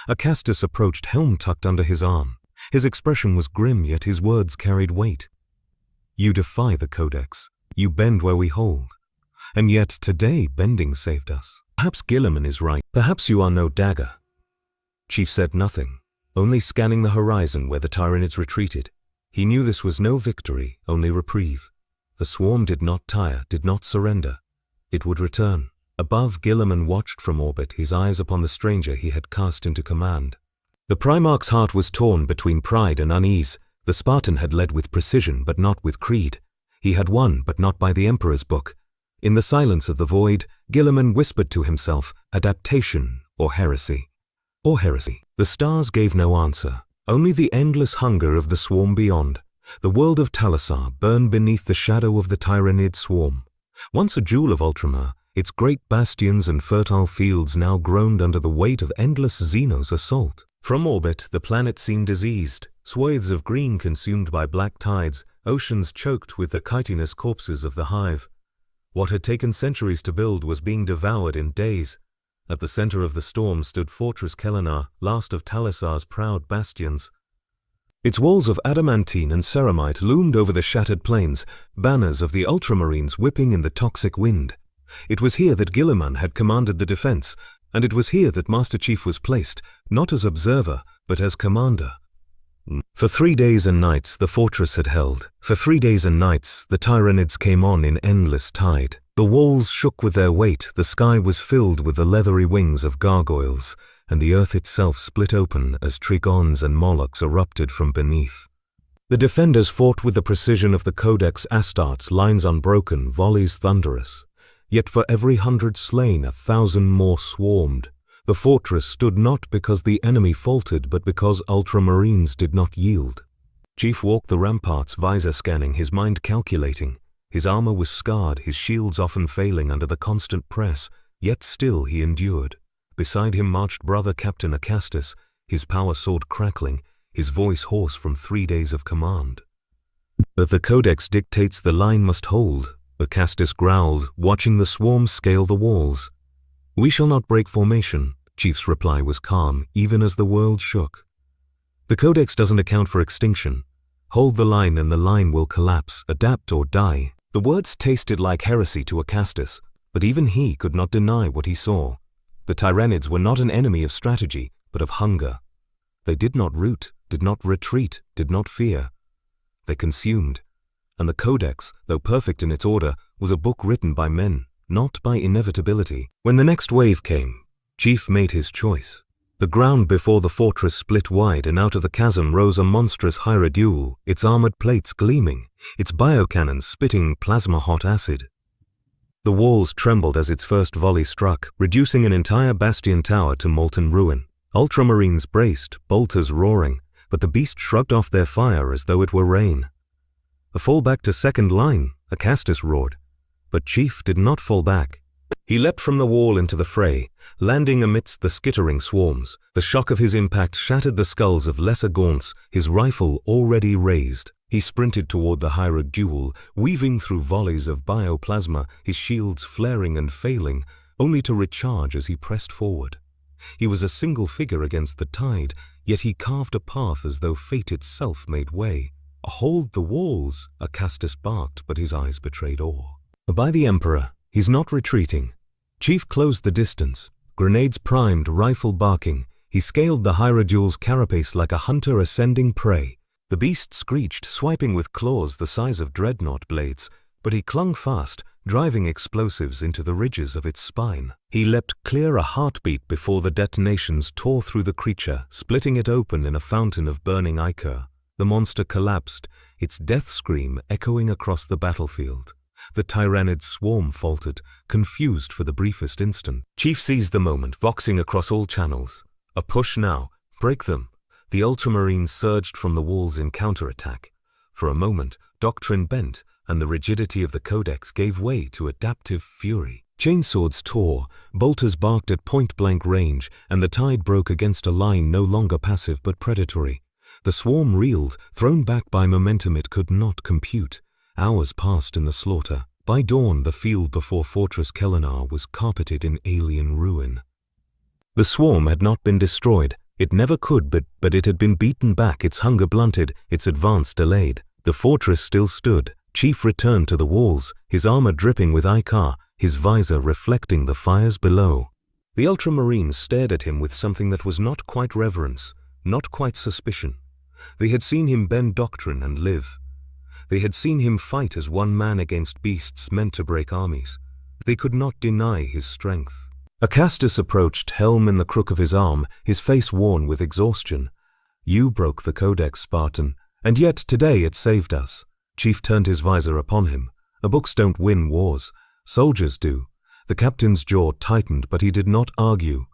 Acastus approached, helm tucked under his arm. His expression was grim, yet his words carried weight. You defy the Codex. You bend where we hold. And yet today bending saved us. Perhaps Guilliman is right. Perhaps you are no dagger. Chief said nothing, only scanning the horizon where the Tyranids retreated. He knew this was no victory, only reprieve. The swarm did not tire, did not surrender. It would return. Above, Guilliman watched from orbit, his eyes upon the stranger he had cast into command. The Primarch's heart was torn between pride and unease. The Spartan had led with precision, but not with creed. He had won, but not by the Emperor's book. In the silence of the void, Guilliman whispered to himself, adaptation or heresy. The stars gave no answer, only the endless hunger of the swarm beyond. The world of Talassar burned beneath the shadow of the Tyranid swarm. Once a jewel of Ultramar, its great bastions and fertile fields now groaned under the weight of endless Xenos assault. From orbit, the planet seemed diseased, swathes of green consumed by black tides, oceans choked with the chitinous corpses of the hive. What had taken centuries to build was being devoured in days. At the center of the storm stood Fortress Kelenar, last of Talassar's proud bastions. Its walls of adamantine and ceramite loomed over the shattered plains, banners of the Ultramarines whipping in the toxic wind. It was here that Guilliman had commanded the defense, and it was here that Master Chief was placed, not as observer, but as commander. For 3 days and nights the fortress had held. For 3 days and nights the Tyranids came on in endless tide. The walls shook with their weight, the sky was filled with the leathery wings of gargoyles, and the earth itself split open as Trigons and Molochs erupted from beneath. The defenders fought with the precision of the Codex Astartes, lines unbroken, volleys thunderous. Yet for every 100 slain, 1,000 more swarmed. The fortress stood not because the enemy faltered, but because Ultramarines did not yield. Chief walked the ramparts, visor scanning, his mind calculating. His armor was scarred, his shields often failing under the constant press, yet still he endured. Beside him marched brother Captain Acastus, his power sword crackling, his voice hoarse from 3 days of command. "But the Codex dictates the line must hold," Acastus growled, watching the swarm scale the walls. "We shall not break formation," Chief's reply was calm, even as the world shook. "The Codex doesn't account for extinction. Hold the line and the line will collapse, adapt or die." The words tasted like heresy to Acastus, but even he could not deny what he saw. The Tyranids were not an enemy of strategy, but of hunger. They did not root, did not retreat, did not fear. They consumed. And the Codex, though perfect in its order, was a book written by men, not by inevitability. When the next wave came, Chief made his choice. The ground before the fortress split wide, and out of the chasm rose a monstrous hierodule, its armored plates gleaming, its biocannons spitting plasma-hot acid. The walls trembled as its first volley struck, reducing an entire bastion tower to molten ruin. Ultramarines braced, bolters roaring, but the beast shrugged off their fire as though it were rain. "A fall back to second line," Acastus roared. But Chief did not fall back. He leapt from the wall into the fray, landing amidst the skittering swarms. The shock of his impact shattered the skulls of lesser gaunts, his rifle already raised. He sprinted toward the hierodule, weaving through volleys of bioplasma, his shields flaring and failing, only to recharge as he pressed forward. He was a single figure against the tide, yet he carved a path as though fate itself made way. "Hold the walls," Acastus barked, but his eyes betrayed awe. "By the Emperor, he's not retreating." Chief closed the distance, grenades primed, rifle barking. He scaled the hierodule's carapace like a hunter ascending prey. The beast screeched, swiping with claws the size of dreadnought blades, but he clung fast, driving explosives into the ridges of its spine. He leapt clear a heartbeat before the detonations tore through the creature, splitting it open in a fountain of burning ichor. The monster collapsed, its death scream echoing across the battlefield. The Tyranid swarm faltered, confused for the briefest instant. Chief seized the moment, voxing across all channels. A push now. Break them. The Ultramarines surged from the walls in counterattack. For a moment, doctrine bent, and the rigidity of the Codex gave way to adaptive fury. Chainswords tore, bolters barked at point-blank range, and the tide broke against a line no longer passive but predatory. The swarm reeled, thrown back by momentum it could not compute. Hours passed in the slaughter. By dawn, the field before Fortress Kellenar was carpeted in alien ruin. The swarm had not been destroyed. It never could, but it had been beaten back, its hunger blunted, its advance delayed. The fortress still stood. Chief returned to the walls, his armor dripping with ichor, his visor reflecting the fires below. The Ultramarines stared at him with something that was not quite reverence, not quite suspicion. They had seen him bend doctrine and live. They had seen him fight as one man against beasts meant to break armies. They could not deny his strength. Acastus approached, helm in the crook of his arm, his face worn with exhaustion. "You broke the Codex, Spartan, and yet today it saved us." Chief turned his visor upon him. "Books don't win wars. Soldiers do." The captain's jaw tightened, but he did not argue.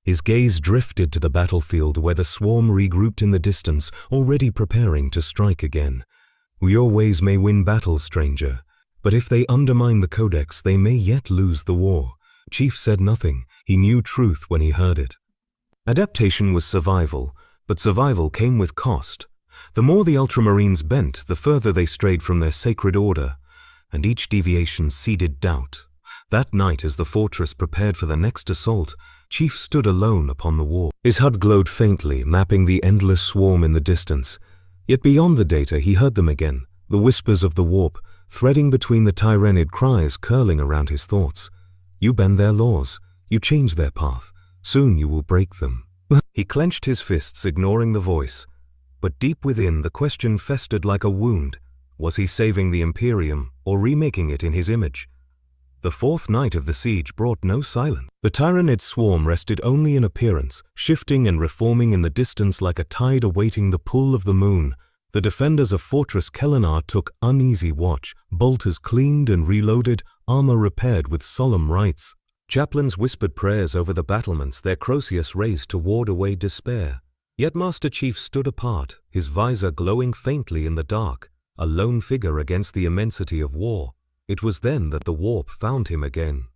His gaze drifted to the battlefield where the swarm regrouped in the distance, already preparing to strike again. "Your ways may win battles, stranger, but if they undermine the Codex, they may yet lose the war." Chief said nothing. He knew truth when he heard it. Adaptation was survival, but survival came with cost. The more the Ultramarines bent, the further they strayed from their sacred order, and each deviation seeded doubt. That night, as the fortress prepared for the next assault, Chief stood alone upon the wall. His HUD glowed faintly, mapping the endless swarm in the distance. Yet beyond the data, he heard them again, the whispers of the warp, threading between the Tyranid cries curling around his thoughts. "You bend their laws. You change their path. Soon you will break them." He clenched his fists, ignoring the voice. But deep within, the question festered like a wound. Was he saving the Imperium, or remaking it in his image? The fourth night of the siege brought no silence. The Tyranid swarm rested only in appearance, shifting and reforming in the distance like a tide awaiting the pull of the moon. The defenders of Fortress Kellenar took uneasy watch, bolters cleaned and reloaded, armor repaired with solemn rites. Chaplains whispered prayers over the battlements, their Croesus raised to ward away despair. Yet Master Chief stood apart, his visor glowing faintly in the dark. a lone figure against the immensity of war. It was then that the warp found him again.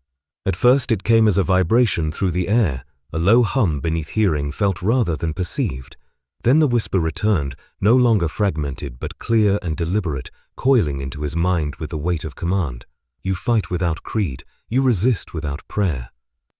At first it came as a vibration through the air, a low hum beneath hearing felt rather than perceived. Then the whisper returned, no longer fragmented but clear and deliberate, coiling into his mind with the weight of command. You fight without creed, you resist without prayer.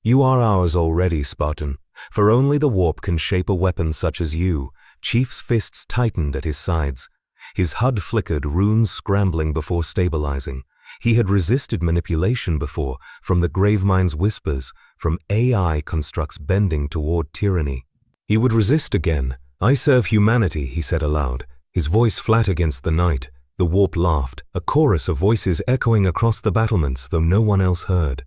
You are ours already, Spartan, for only the warp can shape a weapon such as you. Chief's fists tightened at his sides. His HUD flickered, runes scrambling before stabilizing. He had resisted manipulation before, from the Gravemind's whispers, from AI constructs bending toward tyranny. He would resist again. I serve humanity, he said aloud, his voice flat against the night. The warp laughed, a chorus of voices echoing across the battlements though no one else heard.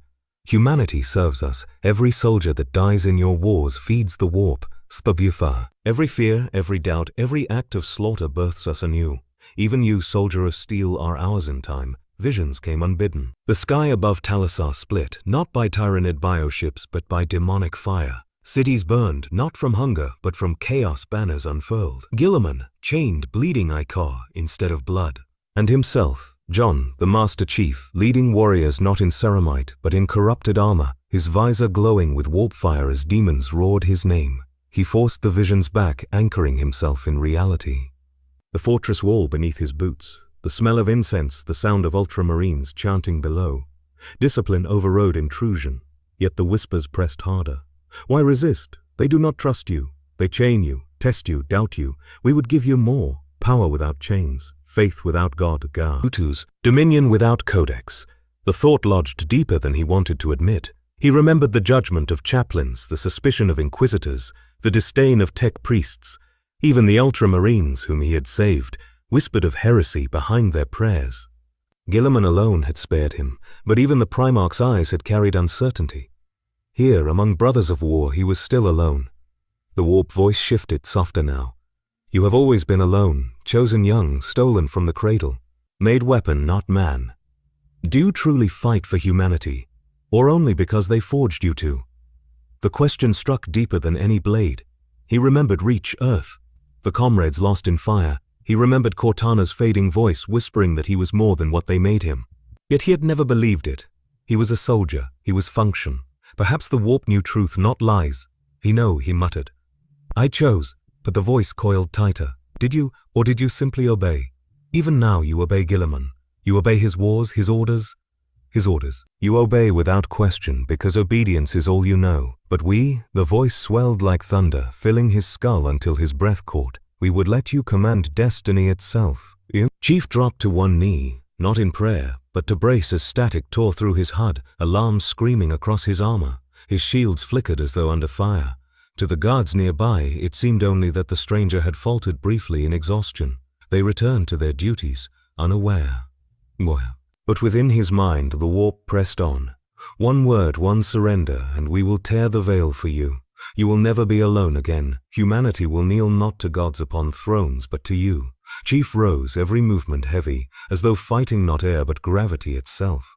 Humanity serves us. Every soldier that dies in your wars feeds the warp. Spabufa. Every fear, every doubt, every act of slaughter births us anew. Even you, soldier of steel, are ours in time. Visions came unbidden. The sky above Talasar split, not by tyrannid bioships, but by demonic fire. Cities burned, not from hunger, but from chaos banners unfurled. Guilliman, chained, bleeding Icar instead of blood. And himself, John, the Master Chief, leading warriors not in ceramite, but in corrupted armor, his visor glowing with warp fire as demons roared his name. He forced the visions back, anchoring himself in reality. The fortress wall beneath his boots, the smell of incense, the sound of Ultramarines chanting below. Discipline overrode intrusion, yet the whispers pressed harder. Why resist? They do not trust you. They chain you, test you, doubt you. We would give you more. Power without chains, faith without God, Ga. Hutus, dominion without codex. The thought lodged deeper than he wanted to admit. He remembered the judgment of chaplains, the suspicion of inquisitors, the disdain of tech priests. Even the Ultramarines, whom he had saved, whispered of heresy behind their prayers. Guilliman alone had spared him, but even the Primarch's eyes had carried uncertainty. Here, among brothers of war, he was still alone. The warp voice shifted, softer now. You have always been alone, chosen young, stolen from the cradle, made weapon, not man. Do you truly fight for humanity, or only because they forged you to? The question struck deeper than any blade. He remembered Reach, Earth, the comrades lost in fire. He remembered Cortana's fading voice whispering that he was more than what they made him. Yet he had never believed it. He was a soldier, he was function. Perhaps the warp knew truth, not lies. He muttered. I chose, but the voice coiled tighter. Did you, or did you simply obey? Even now you obey Guilliman. You obey his wars, his orders. His orders. You obey without question, because obedience is all you know. But we, the voice swelled like thunder, filling his skull until his breath caught. We would let you command destiny itself. Chief dropped to one knee, not in prayer, but to brace as static tore through his HUD, alarms screaming across his armor. His shields flickered as though under fire. To the guards nearby, it seemed only that the stranger had faltered briefly in exhaustion. They returned to their duties, unaware. But within his mind, the warp pressed on. One word, one surrender, and we will tear the veil for you. You will never be alone again. Humanity will kneel not to gods upon thrones, but to you. Chief rose, every movement heavy, as though fighting not air but gravity itself.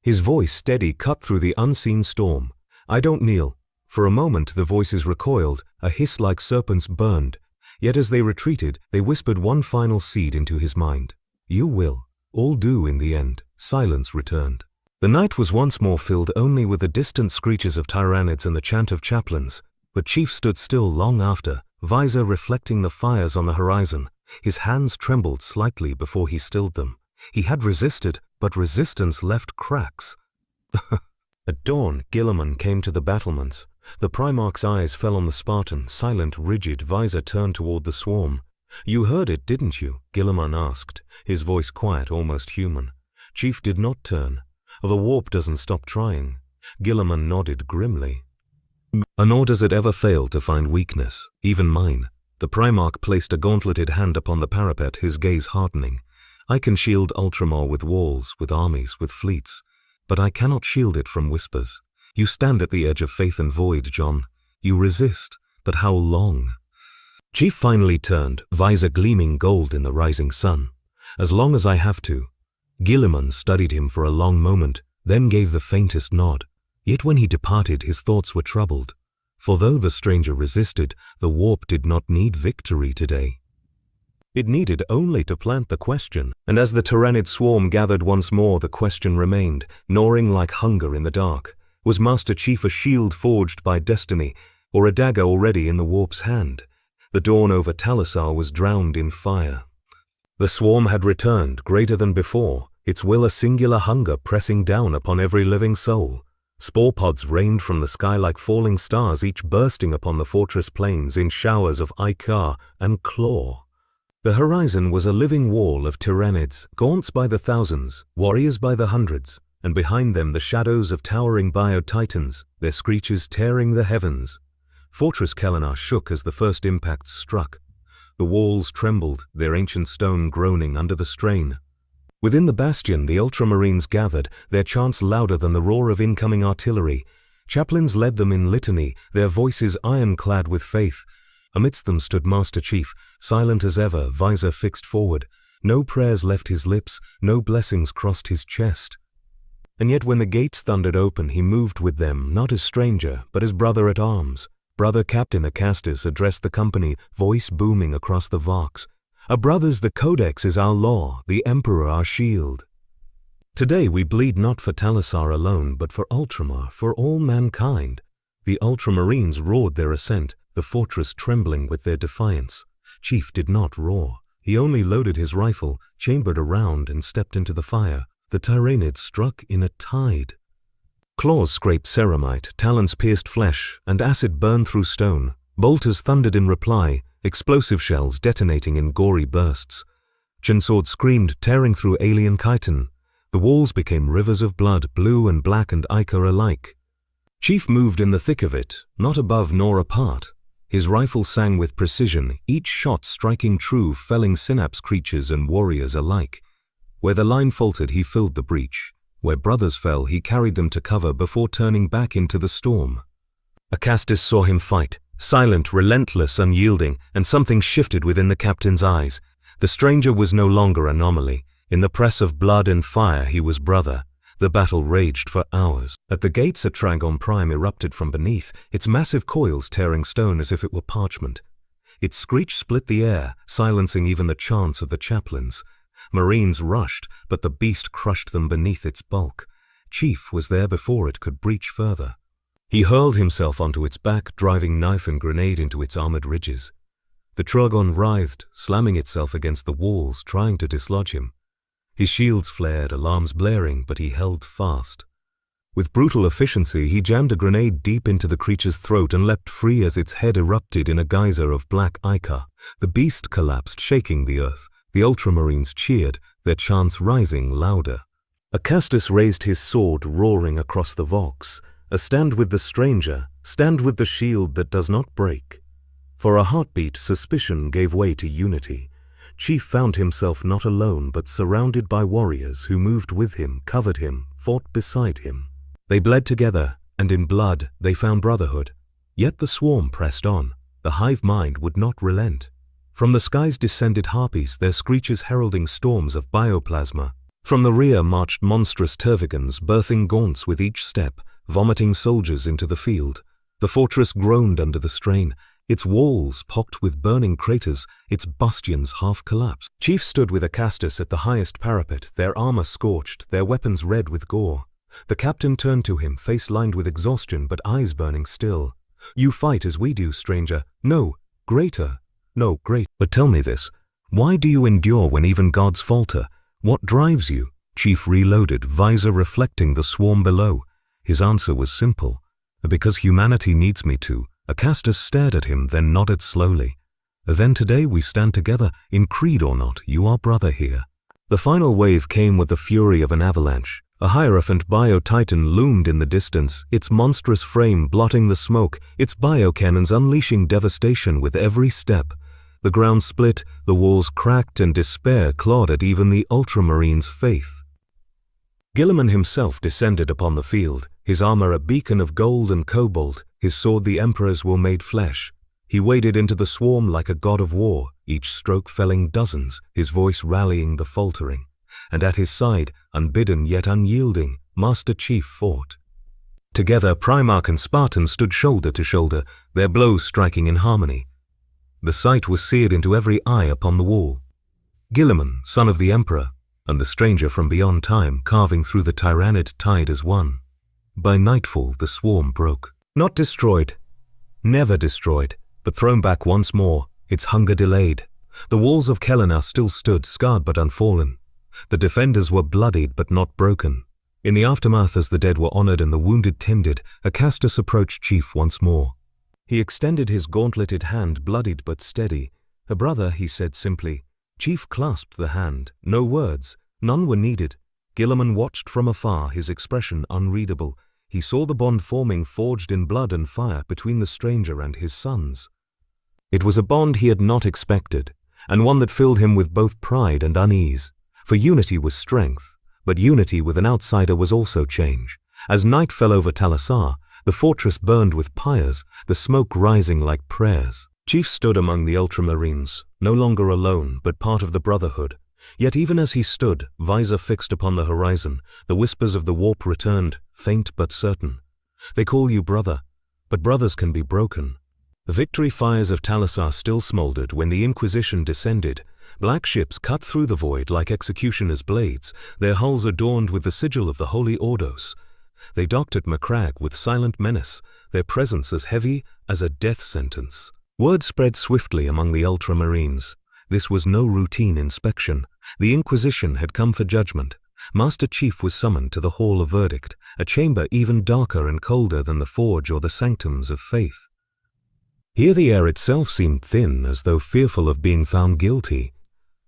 His voice steady cut through the unseen storm. I don't kneel. For a moment the voices recoiled, a hiss like serpents burned. Yet as they retreated, they whispered one final seed into his mind. You will. All do in the end. Silence returned. The night was once more filled only with the distant screeches of tyrannids and the chant of chaplains, but Chief stood still long after, visor reflecting the fires on the horizon. His hands trembled slightly before he stilled them. He had resisted, but resistance left cracks. At dawn, Guilliman came to the battlements. The Primarch's eyes fell on the Spartan, silent, rigid, visor turned toward the swarm. You heard it, didn't you? Guilliman asked, his voice quiet, almost human. Chief did not turn. The warp doesn't stop trying. Guilliman nodded grimly. Nor does it ever fail to find weakness, even mine. The Primarch placed a gauntleted hand upon the parapet, his gaze hardening. I can shield Ultramar with walls, with armies, with fleets, but I cannot shield it from whispers. You stand at the edge of faith and void, John. You resist, but how long? Chief finally turned, visor gleaming gold in the rising sun. As long as I have to. Guilliman studied him for a long moment, then gave the faintest nod. Yet when he departed, his thoughts were troubled. For though the stranger resisted, the warp did not need victory today. It needed only to plant the question, and as the Tyrannid swarm gathered once more, the question remained, gnawing like hunger in the dark. Was Master Chief a shield forged by destiny, or a dagger already in the warp's hand? The dawn over Talisar was drowned in fire. The swarm had returned, greater than before, its will a singular hunger pressing down upon every living soul. Spore pods rained from the sky like falling stars, each bursting upon the fortress plains in showers of ichor and claw. The horizon was a living wall of Tyrannids, gaunts by the thousands, warriors by the hundreds, and behind them the shadows of towering bio-titans, their screeches tearing the heavens. Fortress Kellenar shook as the first impacts struck. The walls trembled, their ancient stone groaning under the strain. Within the bastion the Ultramarines gathered, their chants louder than the roar of incoming artillery. Chaplains led them in litany, their voices ironclad with faith. Amidst them stood Master Chief, silent as ever, visor fixed forward. No prayers left his lips, no blessings crossed his chest. And yet when the gates thundered open, he moved with them, not as stranger, but as brother-at-arms. Brother Captain Acastus addressed the company, voice booming across the Vox. Brothers, the Codex is our law, the Emperor our shield. Today we bleed not for Talisar alone, but for Ultramar, for all mankind. The Ultramarines roared their assent, the fortress trembling with their defiance. Chief did not roar. He only loaded his rifle, chambered a round, and stepped into the fire. The Tyrannid struck in a tide. Claws scraped ceramite, talons pierced flesh, and acid burned through stone. Bolters thundered in reply, explosive shells detonating in gory bursts. Chainsword screamed, tearing through alien chitin. The walls became rivers of blood, blue and black and ichor alike. Chief moved in the thick of it, not above nor apart. His rifle sang with precision, each shot striking true, felling synapse creatures and warriors alike. Where the line faltered, he filled the breach. Where brothers fell, he carried them to cover before turning back into the storm. Acastus saw him fight, silent, relentless, unyielding, and something shifted within the captain's eyes. The stranger was no longer anomaly. In the press of blood and fire, he was brother. The battle raged for hours. At the gates, a Tragon Prime erupted from beneath, its massive coils tearing stone as if it were parchment. Its screech split the air, silencing even the chants of the chaplains. Marines rushed, but the beast crushed them beneath its bulk. Chief was there before it could breach further. He hurled himself onto its back, driving knife and grenade into its armored ridges. The Tragon writhed, slamming itself against the walls, trying to dislodge him. His shields flared, alarms blaring, but he held fast. With brutal efficiency, he jammed a grenade deep into the creature's throat and leapt free as its head erupted in a geyser of black ichor. The beast collapsed, shaking the earth. The Ultramarines cheered, their chants rising louder. Acastus raised his sword, roaring across the Vox. A stand with the stranger, stand with the shield that does not break. For a heartbeat, suspicion gave way to unity. Chief found himself not alone, but surrounded by warriors who moved with him, covered him, fought beside him. They bled together, and in blood they found brotherhood. Yet the swarm pressed on. The hive mind would not relent. From the skies descended harpies, their screeches heralding storms of bioplasma. From the rear marched monstrous tervigans, birthing gaunts with each step, vomiting soldiers into the field. The fortress groaned under the strain, its walls pocked with burning craters, its bastions half collapsed. Chief stood with Acastus at the highest parapet, their armor scorched, their weapons red with gore. The captain turned to him, face lined with exhaustion but eyes burning still. "You fight as we do, stranger. No, greater. No, great. But tell me this. Why do you endure when even gods falter? What drives you?" Chief reloaded, visor reflecting the swarm below. His answer was simple. "Because humanity needs me to." Acastus stared at him, then nodded slowly. "Then today we stand together, in creed or not, you are brother here." The final wave came with the fury of an avalanche. A Hierophant bio-titan loomed in the distance, its monstrous frame blotting the smoke, its biocannons unleashing devastation with every step. The ground split, the walls cracked, and despair clawed at even the Ultramarines' faith. Guilliman himself descended upon the field, his armor a beacon of gold and cobalt, his sword the Emperor's will made flesh. He waded into the swarm like a god of war, each stroke felling dozens, his voice rallying the faltering. And at his side, unbidden yet unyielding, Master Chief fought. Together, Primarch and Spartan stood shoulder to shoulder, their blows striking in harmony. The sight was seared into every eye upon the wall. Gilliman, son of the Emperor, and the stranger from beyond time carving through the tyrannid tide as one. By nightfall the swarm broke. Not destroyed, never destroyed, but thrown back once more, its hunger delayed. The walls of Kellenar still stood, scarred but unfallen. The defenders were bloodied but not broken. In the aftermath, as the dead were honored and the wounded tended, Acastus approached Chief once more. He extended his gauntleted hand, bloodied but steady. "A brother," he said simply. Chief clasped the hand. No words, none were needed. Gilliman watched from afar, his expression unreadable. He saw the bond forming, forged in blood and fire, between the stranger and his sons. It was a bond he had not expected, and one that filled him with both pride and unease. For unity was strength, but unity with an outsider was also change. As night fell over Talassar, the fortress burned with pyres, the smoke rising like prayers. Chief stood among the Ultramarines, no longer alone, but part of the Brotherhood. Yet even as he stood, visor fixed upon the horizon, the whispers of the warp returned, faint but certain. "They call you brother, but brothers can be broken." The victory fires of Talassar still smoldered when the Inquisition descended. Black ships cut through the void like executioners' blades, their hulls adorned with the sigil of the Holy Ordos. They docked at Macragge with silent menace, their presence as heavy as a death sentence. Word spread swiftly among the Ultramarines. This was no routine inspection. The Inquisition had come for judgment. Master Chief was summoned to the Hall of Verdict, a chamber even darker and colder than the forge or the sanctums of faith. Here the air itself seemed thin, as though fearful of being found guilty.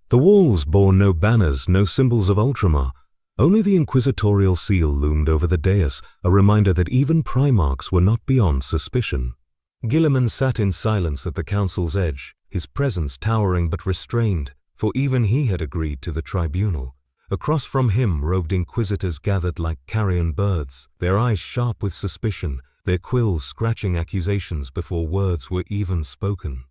The walls bore no banners, no symbols of Ultramar. Only the inquisitorial seal loomed over the dais, a reminder that even Primarchs were not beyond suspicion. Gilliman sat in silence at the council's edge, his presence towering but restrained, for even he had agreed to the tribunal. Across from him roved inquisitors gathered like carrion birds, their eyes sharp with suspicion, their quills scratching accusations before words were even spoken.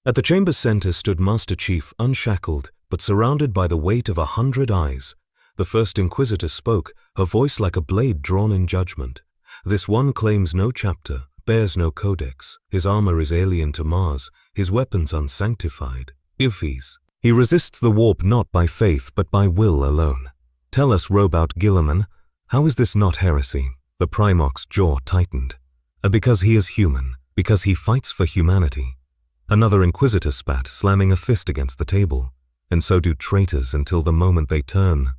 At the chamber's center stood Master Chief, unshackled, but surrounded by the weight of 100 eyes. The first inquisitor spoke, her voice like a blade drawn in judgment. "This one claims no chapter, bears no codex. His armor is alien to Mars, his weapons unsanctified. Ifis. He resists the warp not by faith but by will alone. Tell us, Robout Gilliman, how is this not heresy?" The Primarch's jaw tightened. Because he is human, because he fights for humanity." Another inquisitor spat, slamming a fist against the table. "And so do traitors until the moment they turn."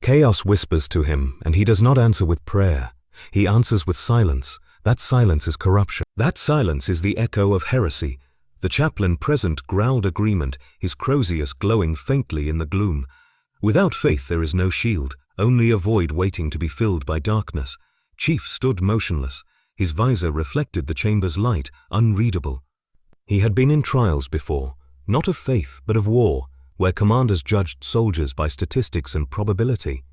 Chaos whispers to him, and he does not answer with prayer. He answers with silence. That silence is corruption. That silence is the echo of heresy. The chaplain present growled agreement, his crozius glowing faintly in the gloom. Without faith there is no shield, only a void waiting to be filled by darkness. Chief stood motionless. His visor reflected the chamber's light, unreadable. He had been in trials before, not of faith but of war, where commanders judged soldiers by statistics and probability.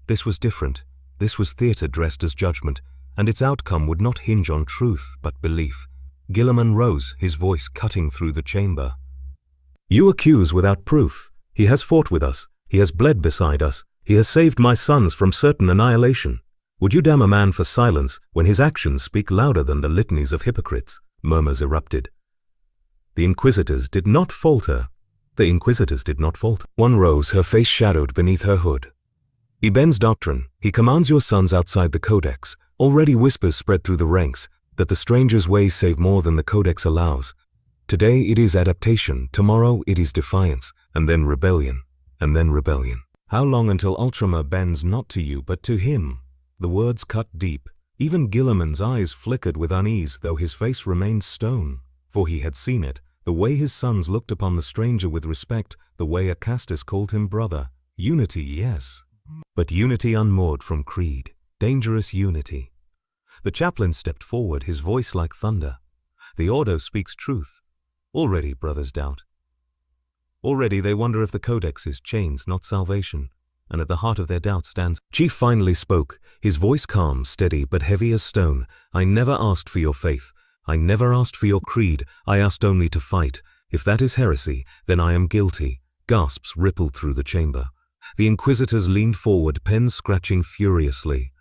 This was different. This was theater dressed as judgment, and its outcome would not hinge on truth but belief. Gilliman rose, his voice cutting through the chamber. "You accuse without proof. He has fought with us. He has bled beside us. He has saved my sons from certain annihilation. Would you damn a man for silence when his actions speak louder than the litanies of hypocrites?" Murmurs erupted. The inquisitors did not falter. One rose, her face shadowed beneath her hood. "He bends doctrine. He commands your sons outside the codex. Already whispers spread through the ranks that the stranger's ways save more than the codex allows. Today it is adaptation, tomorrow it is defiance, and then rebellion, How long until Ultramar bends not to you but to him?" The words cut deep. Even Gilliman's eyes flickered with unease, though his face remained stone. For he had seen it, the way his sons looked upon the stranger with respect, the way Acastus called him brother. Unity, yes, but unity unmoored from creed. Dangerous unity. The chaplain stepped forward, his voice like thunder. "The Ordo speaks truth. Already brothers doubt. Already they wonder if the codex is chains, not salvation. And at the heart of their doubt stands." Chief finally spoke, his voice calm, steady, but heavy as stone. "I never asked for your faith. I never asked for your creed. I asked only to fight. If that is heresy, then I am guilty." Gasps rippled through the chamber. The inquisitors leaned forward, pens scratching furiously.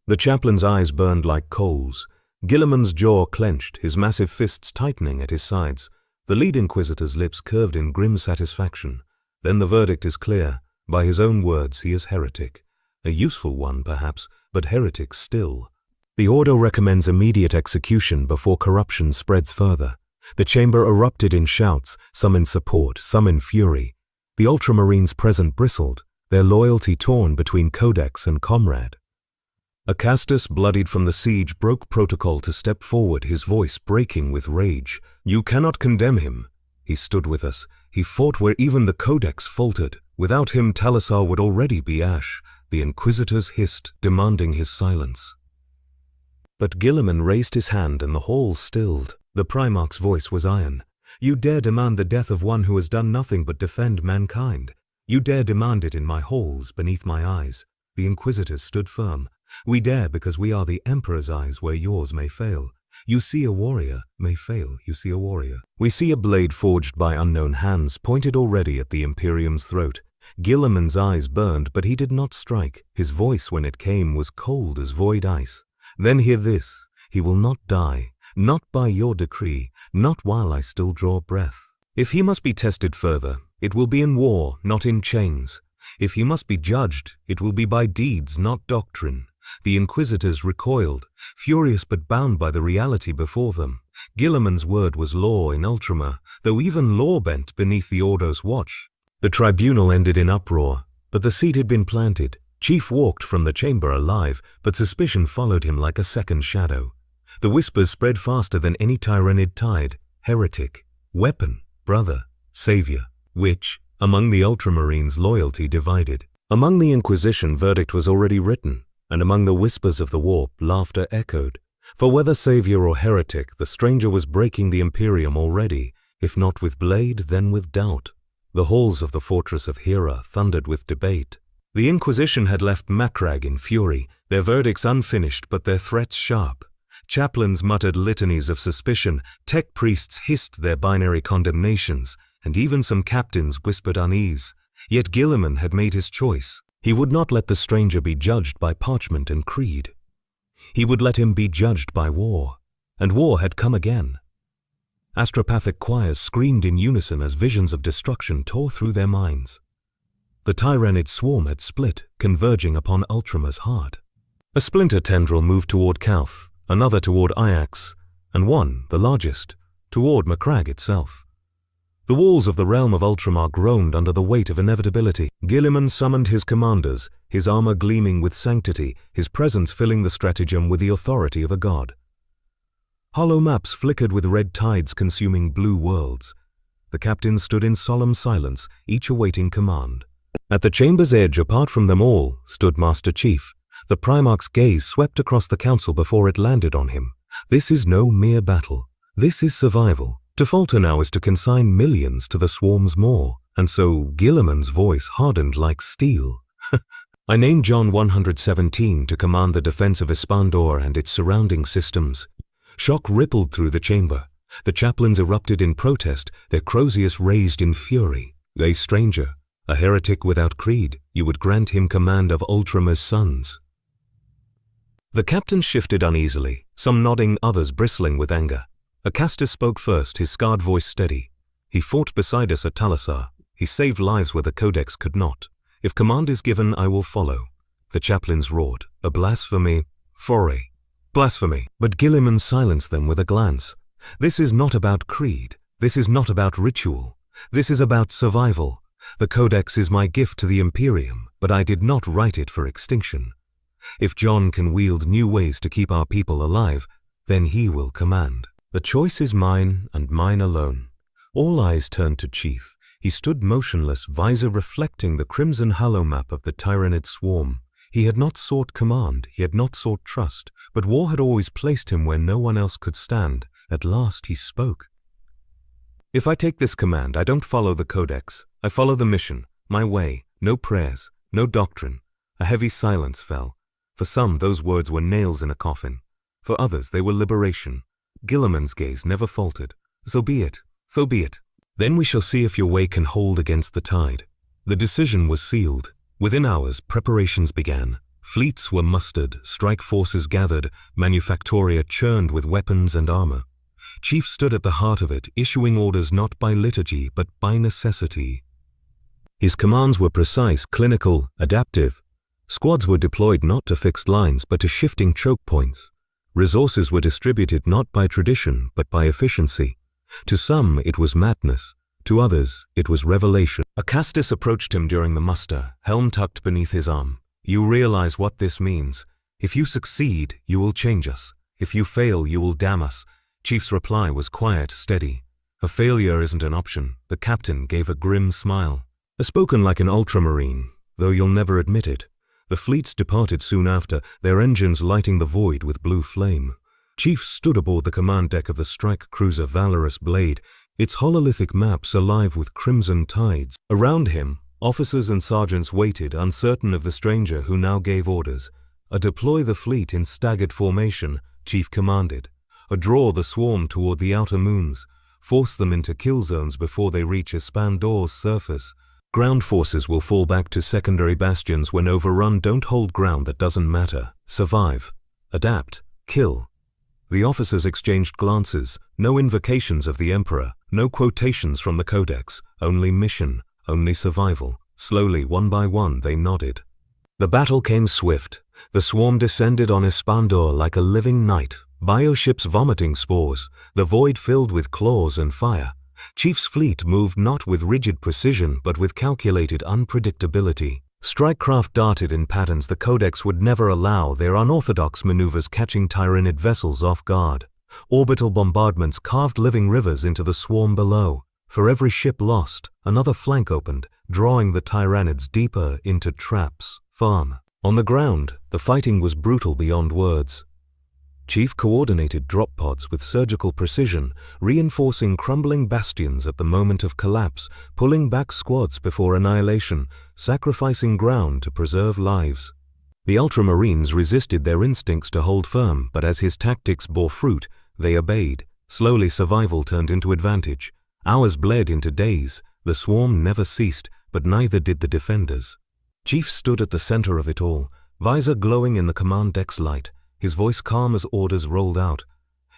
The chaplain's eyes burned like coals. Gilliman's jaw clenched, his massive fists tightening at his sides. The lead inquisitor's lips curved in grim satisfaction. Then the verdict is clear. By his own words, he is heretic. A useful one, perhaps, but heretic still. The order recommends immediate execution before corruption spreads further. The chamber erupted in shouts, some in support, some in fury. The Ultramarines present bristled, their loyalty torn between codex and comrade. Acastus, bloodied from the siege, broke protocol to step forward, his voice breaking with rage. "You cannot condemn him. He stood with us. He fought where even the codex faltered. Without him, Talisar would already be ash." The inquisitors hissed, demanding his silence. But Guilliman raised his hand and the hall stilled. The Primarch's voice was iron. "You dare demand the death of one who has done nothing but defend mankind. You dare demand it in my halls, beneath my eyes." The inquisitors stood firm. "We dare because we are the Emperor's eyes where yours may fail. You see a warrior, may fail, you see a warrior. We see a blade forged by unknown hands, pointed already at the Imperium's throat." Guilliman's eyes burned, but he did not strike. His voice, when it came, was cold as void ice. "Then hear this. He will not die. Not by your decree, not while I still draw breath. If he must be tested further, it will be in war, not in chains. If he must be judged, it will be by deeds, not doctrine." The inquisitors recoiled, furious but bound by the reality before them. Guilliman's word was law in Ultramar, though even law bent beneath the Ordo's watch. The tribunal ended in uproar, but the seed had been planted. Chief walked from the chamber alive, but suspicion followed him like a second shadow. The whispers spread faster than any tyrannid tide. Heretic, weapon, brother, savior. Which, among the Ultramarines, loyalty divided. Among the Inquisition, verdict was already written, and among the whispers of the warp, laughter echoed. For whether savior or heretic, the stranger was breaking the Imperium already, if not with blade, then with doubt. The halls of the fortress of Hera thundered with debate. The Inquisition had left Macragge in fury, their verdicts unfinished but their threats sharp. Chaplains muttered litanies of suspicion, tech priests hissed their binary condemnations, and even some captains whispered unease. Yet Guilliman had made his choice. He would not let the stranger be judged by parchment and creed. He would let him be judged by war. And war had come again. Astropathic choirs screamed in unison as visions of destruction tore through their minds. The tyrannid swarm had split, converging upon Ultramar's heart. A splinter tendril moved toward Calth, another toward Ajax, and one, the largest, toward Macragge itself. The walls of the realm of Ultramar groaned under the weight of inevitability. Guilliman summoned his commanders, his armor gleaming with sanctity, his presence filling the stratagem with the authority of a god. Hollow maps flickered with red tides consuming blue worlds. The captains stood in solemn silence, each awaiting command. At the chamber's edge, apart from them all, stood Master Chief. The Primarch's gaze swept across the council before it landed on him. This is no mere battle. This is survival. To falter now is to consign millions to the swarm's maw. And so Guilliman's voice hardened like steel. "I named John 117 to command the defense of Espandor and its surrounding systems." Shock rippled through the chamber. The chaplains erupted in protest, their croziers raised in fury. "A stranger, a heretic without creed, you would grant him command of Ultramar's sons." The captains shifted uneasily, some nodding, others bristling with anger. Acastus spoke first, his scarred voice steady. "He fought beside us at Talisar. He saved lives where the Codex could not. If command is given, I will follow." The chaplains roared. "A blasphemy! Foray! Blasphemy!" But Guilliman silenced them with a glance. "This is not about creed. This is not about ritual. This is about survival. The Codex is my gift to the Imperium, but I did not write it for extinction. If John can wield new ways to keep our people alive, then he will command. The choice is mine and mine alone." All eyes turned to Chief. He stood motionless, visor reflecting the crimson hollow map of the tyrannid swarm. He had not sought command, he had not sought trust, but war had always placed him where no one else could stand. At last he spoke. "If I take this command, I don't follow the Codex. I follow the mission, my way, no prayers, no doctrine." A heavy silence fell. For some, those words were nails in a coffin. For others, they were liberation. Guilliman's gaze never faltered. "So be it, so be it. Then we shall see if your way can hold against the tide." The decision was sealed. Within hours, preparations began. Fleets were mustered, strike forces gathered, Manufactoria churned with weapons and armor. Chief stood at the heart of it, issuing orders not by liturgy but by necessity. His commands were precise, clinical, adaptive. Squads were deployed not to fixed lines but to shifting choke points. Resources were distributed not by tradition but by efficiency. To some it was madness, to others it was revelation. Acastus approached him during the muster, helm tucked beneath his arm. "You realize what this means. If you succeed, you will change us. If you fail, you will damn us." Chief's reply was quiet, steady. "A failure isn't an option." The captain gave a grim smile. Spoken like an ultramarine, though you'll never admit it. The fleets departed soon after, their engines lighting the void with blue flame. Chief stood aboard the command deck of the strike cruiser Valorous Blade, its hololithic maps alive with crimson tides. Around him, officers and sergeants waited, uncertain of the stranger who now gave orders. Deploy the fleet in staggered formation, Chief commanded. Draw the swarm toward the outer moons. Force them into kill zones before they reach Espandor's surface. Ground forces will fall back to secondary bastions when overrun. Don't hold ground that doesn't matter. Survive. Adapt. Kill. The officers exchanged glances. No invocations of the Emperor, no quotations from the Codex, only mission, only survival. Slowly, one by one, they nodded. The battle came swift. The swarm descended on Espandor like a living night, bioships vomiting spores, the void filled with claws and fire. Chief's fleet moved not with rigid precision but with calculated unpredictability. Strike craft darted in patterns the Codex would never allow, their unorthodox maneuvers catching Tyranid vessels off guard. Orbital bombardments carved living rivers into the swarm below. For every ship lost, another flank opened, drawing the Tyranids deeper into traps. Farm. On the ground, the fighting was brutal beyond words. Chief coordinated drop pods with surgical precision, reinforcing crumbling bastions at the moment of collapse, pulling back squads before annihilation, sacrificing ground to preserve lives. The Ultramarines resisted their instincts to hold firm, but as his tactics bore fruit, they obeyed. Slowly survival turned into advantage. Hours bled into days. The swarm never ceased, but neither did the defenders. Chief stood at the center of it all, visor glowing in the command deck's light, his voice calm as orders rolled out.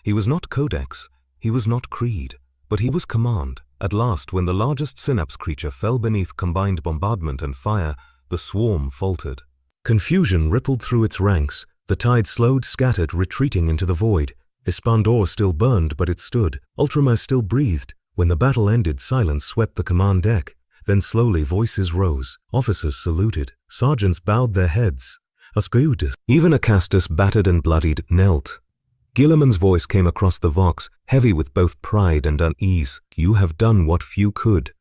He was not Codex, he was not Creed, but he was command. At last, when the largest synapse creature fell beneath combined bombardment and fire, the swarm faltered. Confusion rippled through its ranks. The tide slowed, scattered, retreating into the void. Espandor still burned, but it stood. Ultramar still breathed. When the battle ended, silence swept the command deck. Then slowly voices rose. Officers saluted. Sergeants bowed their heads. Asceutus, even Acastus, battered and bloodied, knelt. Guilliman's voice came across the vox, heavy with both pride and unease. "You have done what few could.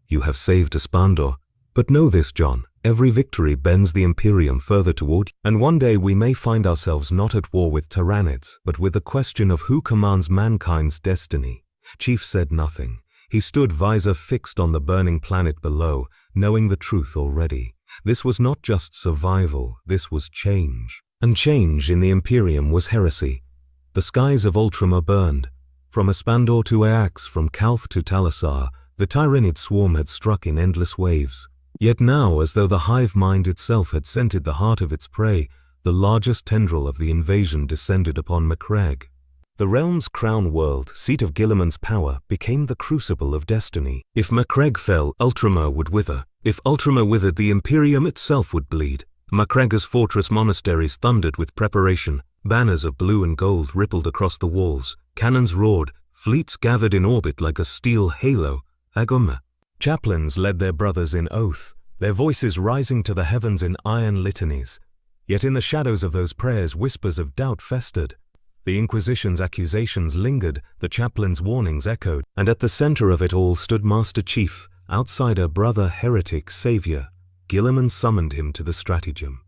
You have saved Espandor. But know this, John, every victory bends the Imperium further toward you. And one day we may find ourselves not at war with Tyranids, but with the question of who commands mankind's destiny." Chief said nothing. He stood visor fixed on the burning planet below, knowing the truth already. This was not just survival, this was change. And change in the Imperium was heresy. The skies of Ultramar burned. From Espandor to Aix, from Calth to Talassar, the Tyranid swarm had struck in endless waves. Yet now, as though the hive mind itself had scented the heart of its prey, the largest tendril of the invasion descended upon Macragge. The realm's crown world, seat of Guilliman's power, became the crucible of destiny. If Macragge fell, Ultramar would wither. If Ultramar withered, the Imperium itself would bleed. Macragge's fortress monasteries thundered with preparation. Banners of blue and gold rippled across the walls. Cannons roared. Fleets gathered in orbit like a steel halo. Agoma. Chaplains led their brothers in oath, their voices rising to the heavens in iron litanies. Yet in the shadows of those prayers, whispers of doubt festered. The Inquisition's accusations lingered, the chaplain's warnings echoed, and at the center of it all stood Master Chief, outsider, brother, heretic, savior. Guilliman summoned him to the stratagem.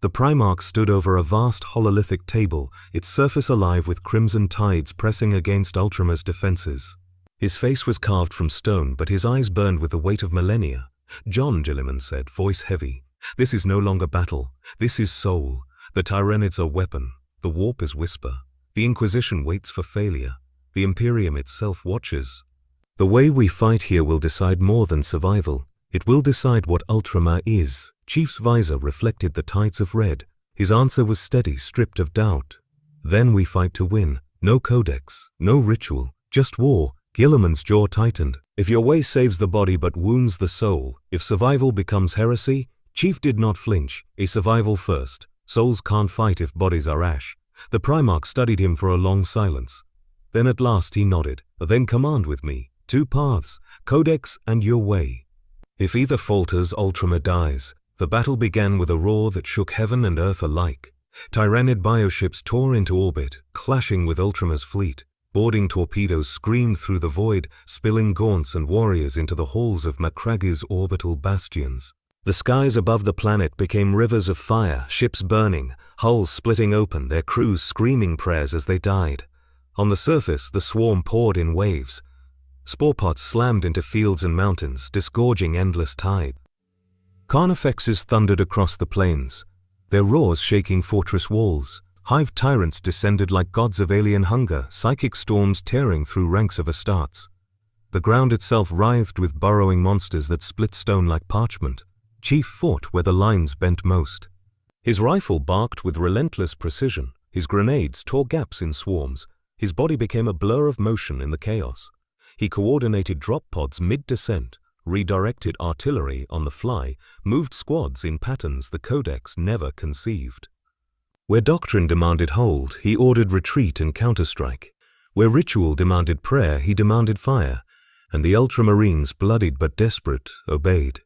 The Primarch stood over a vast hololithic table, its surface alive with crimson tides pressing against Ultramar's defenses. His face was carved from stone, but his eyes burned with the weight of millennia. "John," Guilliman said, voice heavy, "this is no longer battle. This is soul. The Tyranids are weapon. The warp is whisper. The Inquisition waits for failure. The Imperium itself watches. The way we fight here will decide more than survival. It will decide what Ultramar is." Chief's visor reflected the tides of red. His answer was steady, stripped of doubt. "Then we fight to win. No codex, no ritual, just war." Guilliman's jaw tightened. If your way saves the body but wounds the soul, if survival becomes heresy, Chief did not flinch, a survival first. Souls can't fight if bodies are ash. The Primarch studied him for a long silence. Then at last he nodded. Then command with me. 2 paths, Codex and your way. If either falters, Ultramar dies. The battle began with a roar that shook heaven and earth alike. Tyranid bioships tore into orbit, clashing with Ultramar's fleet. Boarding torpedoes screamed through the void, spilling gaunts and warriors into the halls of Macragge's orbital bastions. The skies above the planet became rivers of fire, ships burning, hulls splitting open, their crews screaming prayers as they died. On the surface, the swarm poured in waves. Spore pots slammed into fields and mountains, disgorging endless tide. Carnifexes thundered across the plains, their roars shaking fortress walls. Hive tyrants descended like gods of alien hunger, psychic storms tearing through ranks of Astartes. The ground itself writhed with burrowing monsters that split stone like parchment. Chief fought where the lines bent most. His rifle barked with relentless precision. His grenades tore gaps in swarms. His body became a blur of motion in the chaos. He coordinated drop pods mid-descent, redirected artillery on the fly, moved squads in patterns the Codex never conceived. Where doctrine demanded hold, he ordered retreat and counterstrike. Where ritual demanded prayer, he demanded fire, and the Ultramarines, bloodied but desperate, obeyed.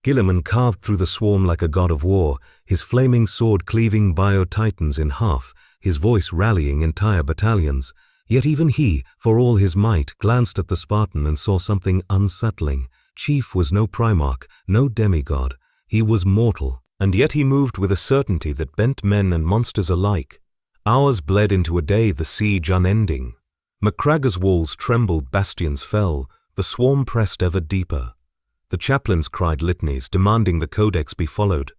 Guilliman carved through the swarm like a god of war, his flaming sword cleaving bio-titans in half, his voice rallying entire battalions. Yet even he, for all his might, glanced at the Spartan and saw something unsettling. Chief was no Primarch, no demigod. He was mortal, and yet he moved with a certainty that bent men and monsters alike. Hours bled into a day, the siege unending. Macragge's walls trembled, bastions fell, the swarm pressed ever deeper. The chaplains cried litanies, demanding the Codex be followed.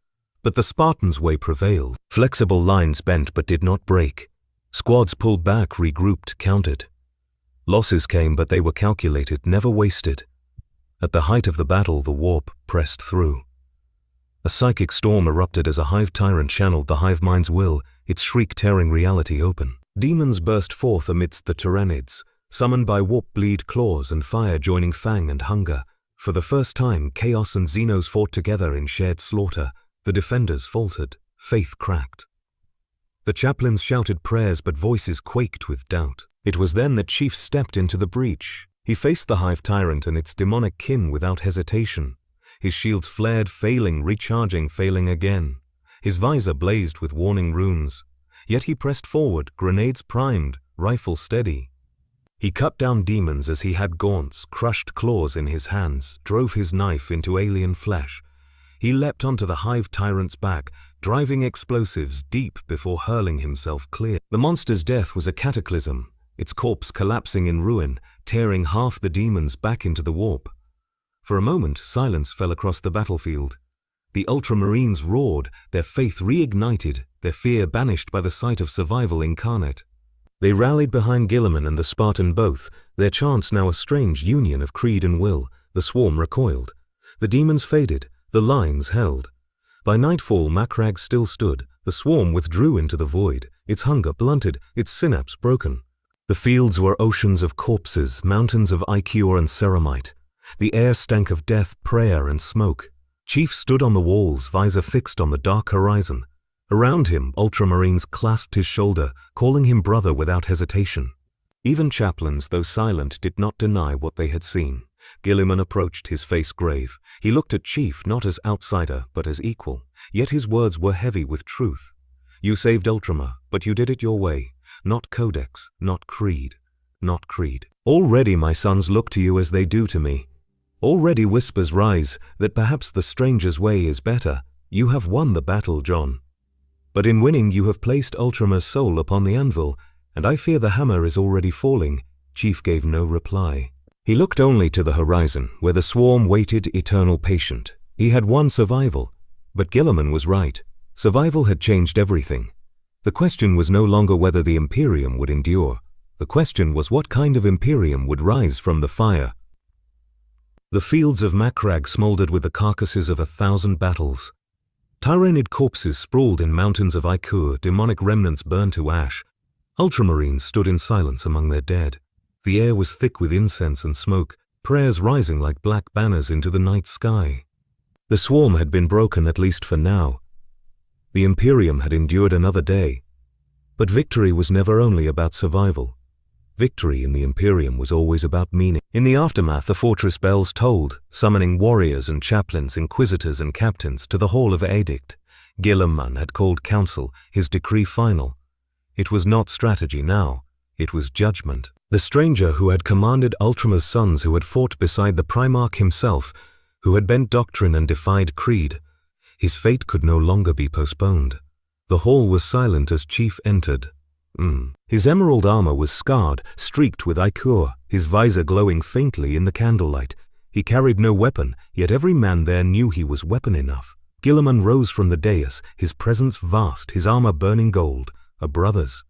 But the Spartans' way prevailed. Flexible lines bent but did not break. Squads pulled back, regrouped, countered. Losses came, but they were calculated, never wasted. At the height of the battle, the warp pressed through. A psychic storm erupted as a hive tyrant channeled the hive mind's will, its shriek tearing reality open. Demons burst forth amidst the tyrannids, summoned by warp-bleed claws and fire joining fang and hunger. For the first time, Chaos and Xenos fought together in shared slaughter. The defenders faltered, faith cracked. The chaplains shouted prayers, but voices quaked with doubt. It was then that Chief stepped into the breach. He faced the hive tyrant and its demonic kin without hesitation. His shields flared, failing, recharging, failing again. His visor blazed with warning runes. Yet he pressed forward, grenades primed, rifle steady. He cut down demons as he had gaunts, crushed claws in his hands, drove his knife into alien flesh. He leapt onto the hive tyrant's back, driving explosives deep before hurling himself clear. The monster's death was a cataclysm, its corpse collapsing in ruin, tearing half the demons back into the warp. For a moment, silence fell across the battlefield. The Ultramarines roared, their faith reignited, their fear banished by the sight of survival incarnate. They rallied behind Guilliman and the Spartan both, their chants now a strange union of creed and will. The swarm recoiled. The demons faded, the lines held. By nightfall, Macragge still stood. The swarm withdrew into the void, its hunger blunted, its synapse broken. The fields were oceans of corpses, mountains of ichor and ceramite. The air stank of death, prayer, and smoke. Chief stood on the walls, visor fixed on the dark horizon. Around him, Ultramarines clasped his shoulder, calling him brother without hesitation. Even chaplains, though silent, did not deny what they had seen. Guilliman approached, his face grave. He looked at Chief not as outsider, but as equal. Yet his words were heavy with truth. You saved Ultramar, but you did it your way. Not Codex, not creed, not creed. Already my sons look to you as they do to me. Already whispers rise that perhaps the stranger's way is better. You have won the battle, John. But in winning you have placed Ultramar's soul upon the anvil, and I fear the hammer is already falling. Chief gave no reply. He looked only to the horizon, where the swarm waited eternal patient. He had won survival, but Guilliman was right. Survival had changed everything. The question was no longer whether the Imperium would endure. The question was what kind of Imperium would rise from the fire. The fields of Macragge smoldered with the carcasses of 1,000 battles. Tyranid corpses sprawled in mountains of ichor, demonic remnants burned to ash. Ultramarines stood in silence among their dead. The air was thick with incense and smoke. prayers rising like black banners into the night sky. The swarm had been broken, at least for now. The Imperium had endured another day. But victory was never only about survival. Victory in the Imperium was always about meaning. In the aftermath, the fortress bells tolled, summoning warriors and chaplains, inquisitors and captains to the Hall of Edict. Guilliman had called council, his decree final. It was not strategy now, it was judgment. The stranger who had commanded Ultramar's sons, who had fought beside the Primarch himself, who had bent doctrine and defied creed, his fate could no longer be postponed. The hall was silent as Chief entered. His emerald armor was scarred, streaked with ichor, his visor glowing faintly in the candlelight. He carried no weapon, yet every man there knew he was weapon enough. Guilliman rose from the dais, his presence vast, his armor burning gold. A brother's.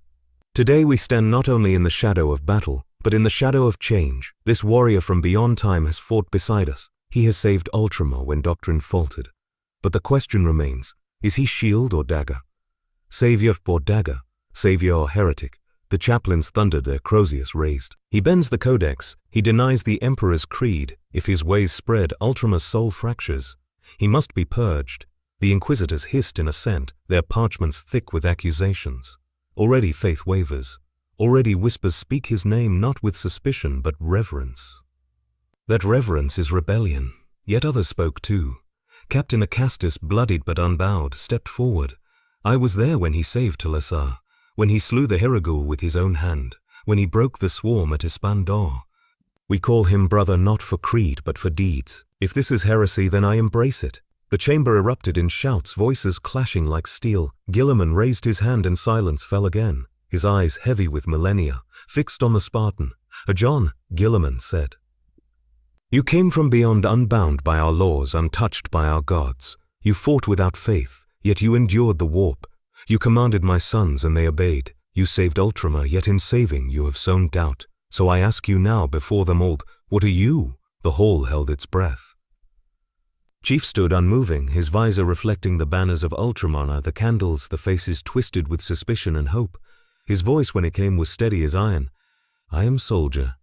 Today we stand not only in the shadow of battle, but in the shadow of change. This warrior from beyond time has fought beside us. He has saved Ultramar when doctrine faltered. But the question remains, is he shield or dagger? Savior or dagger? Savior or heretic? The chaplains thundered, their croziers raised. He bends the codex, he denies the Emperor's creed. If his ways spread, Ultramar's soul fractures. He must be purged. The inquisitors hissed in assent, their parchments thick with accusations. Already faith wavers. Already whispers speak his name not with suspicion but reverence. That reverence is rebellion. Yet others spoke too. Captain Acastus, bloodied but unbowed, stepped forward. I was there when he saved Talassa, when he slew the Hiragul with his own hand, when he broke the swarm at Ispandor. We call him brother not for creed but for deeds. If this is heresy, then I embrace it. The chamber erupted in shouts, voices clashing like steel. Guilliman raised his hand and silence fell again, his eyes heavy with millennia, fixed on the Spartan. John, Guilliman said, you came from beyond, unbound by our laws, untouched by our gods. You fought without faith, yet you endured the warp. You commanded my sons and they obeyed. You saved Ultramar, yet in saving you have sown doubt. So I ask you now before them all, what are you? The hall held its breath. Chief stood unmoving, his visor reflecting the banners of Ultramar, the candles, the faces twisted with suspicion and hope. His voice when it came was steady as iron. I am soldier.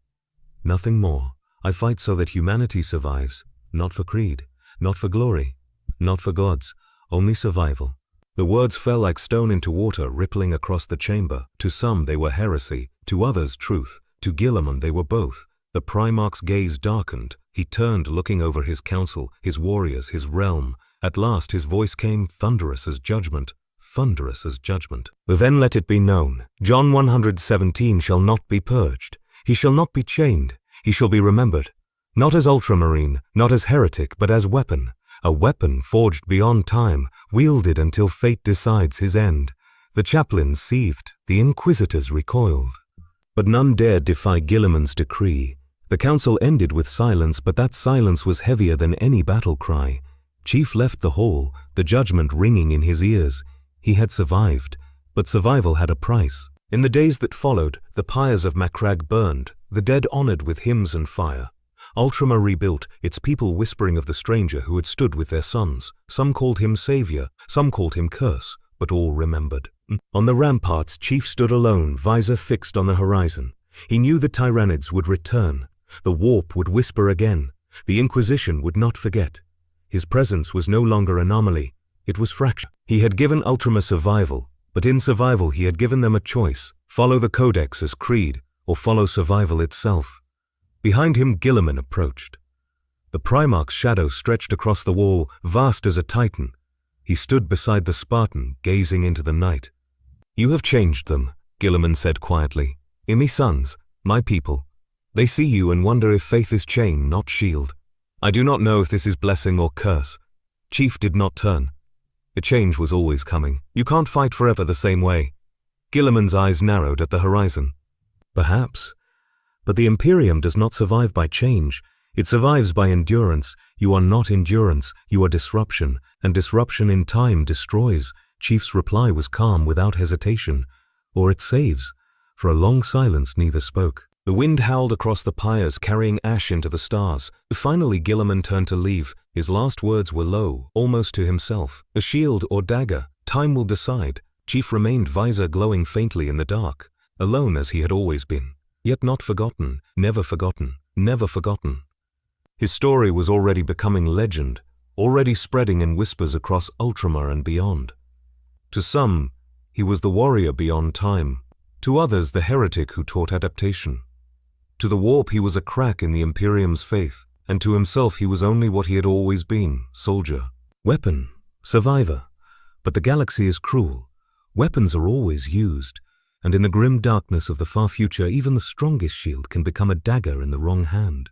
Nothing more. I fight so that humanity survives. Not for creed, not for glory, not for gods, only survival. The words fell like stone into water, rippling across the chamber. To some they were heresy, to others truth. To Guilliman they were both. The Primarch's gaze darkened. He turned, looking over his council, his warriors, his realm. At last his voice came, thunderous as judgment, thunderous as judgment. Then let it be known, John 117 shall not be purged. He shall not be chained. He shall be remembered, not as Ultramarine, not as heretic, but as weapon. A weapon forged beyond time, wielded until fate decides his end. The chaplains seethed, the inquisitors recoiled. But none dared defy Guilliman's decree. The council ended with silence, but that silence was heavier than any battle cry. Chief left the hall, the judgment ringing in his ears. He had survived, but survival had a price. In the days that followed, the pyres of Macragge burned, the dead honored with hymns and fire. Ultramar rebuilt, its people whispering of the stranger who had stood with their sons. Some called him savior, some called him curse, but all remembered. On the ramparts, Chief stood alone, visor fixed on the horizon. He knew the Tyrannids would return. The warp would whisper again. The Inquisition would not forget. His presence was no longer anomaly. It was fraction. He had given Ultramar survival, but in survival he had given them a choice. Follow the Codex as creed, or follow survival itself. Behind him Guilliman approached. The Primarch's shadow stretched across the wall, vast as a Titan. He stood beside the Spartan, gazing into the night. You have changed them, Guilliman said quietly. Imi sons, my people. They see you and wonder if faith is chain, not shield. I do not know if this is blessing or curse. Chief did not turn. The change was always coming. You can't fight forever the same way. Guilliman's eyes narrowed at the horizon. Perhaps. But the Imperium does not survive by change. It survives by endurance. You are not endurance, you are disruption, and disruption in time destroys. Chief's reply was calm, without hesitation. Or it saves. For a long silence neither spoke. The wind howled across the pyres, carrying ash into the stars. Finally Guilliman turned to leave. His last words were low, almost to himself. A shield or dagger, time will decide. Chief remained, visor glowing faintly in the dark, alone as he had always been. Yet not forgotten, never forgotten, never forgotten. His story was already becoming legend, already spreading in whispers across Ultramar and beyond. To some, he was the warrior beyond time. To others, the heretic who taught adaptation. To the warp, he was a crack in the Imperium's faith, and to himself he was only what he had always been, soldier. Weapon, survivor. But the galaxy is cruel. Weapons are always used, and in the grim darkness of the far future, even the strongest shield can become a dagger in the wrong hand.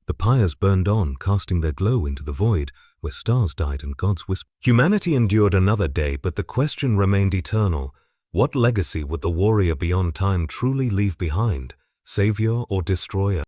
The pyres burned on, casting their glow into the void, where stars died and gods whispered. Humanity endured another day, but the question remained eternal. What legacy would the warrior beyond time truly leave behind, savior or destroyer?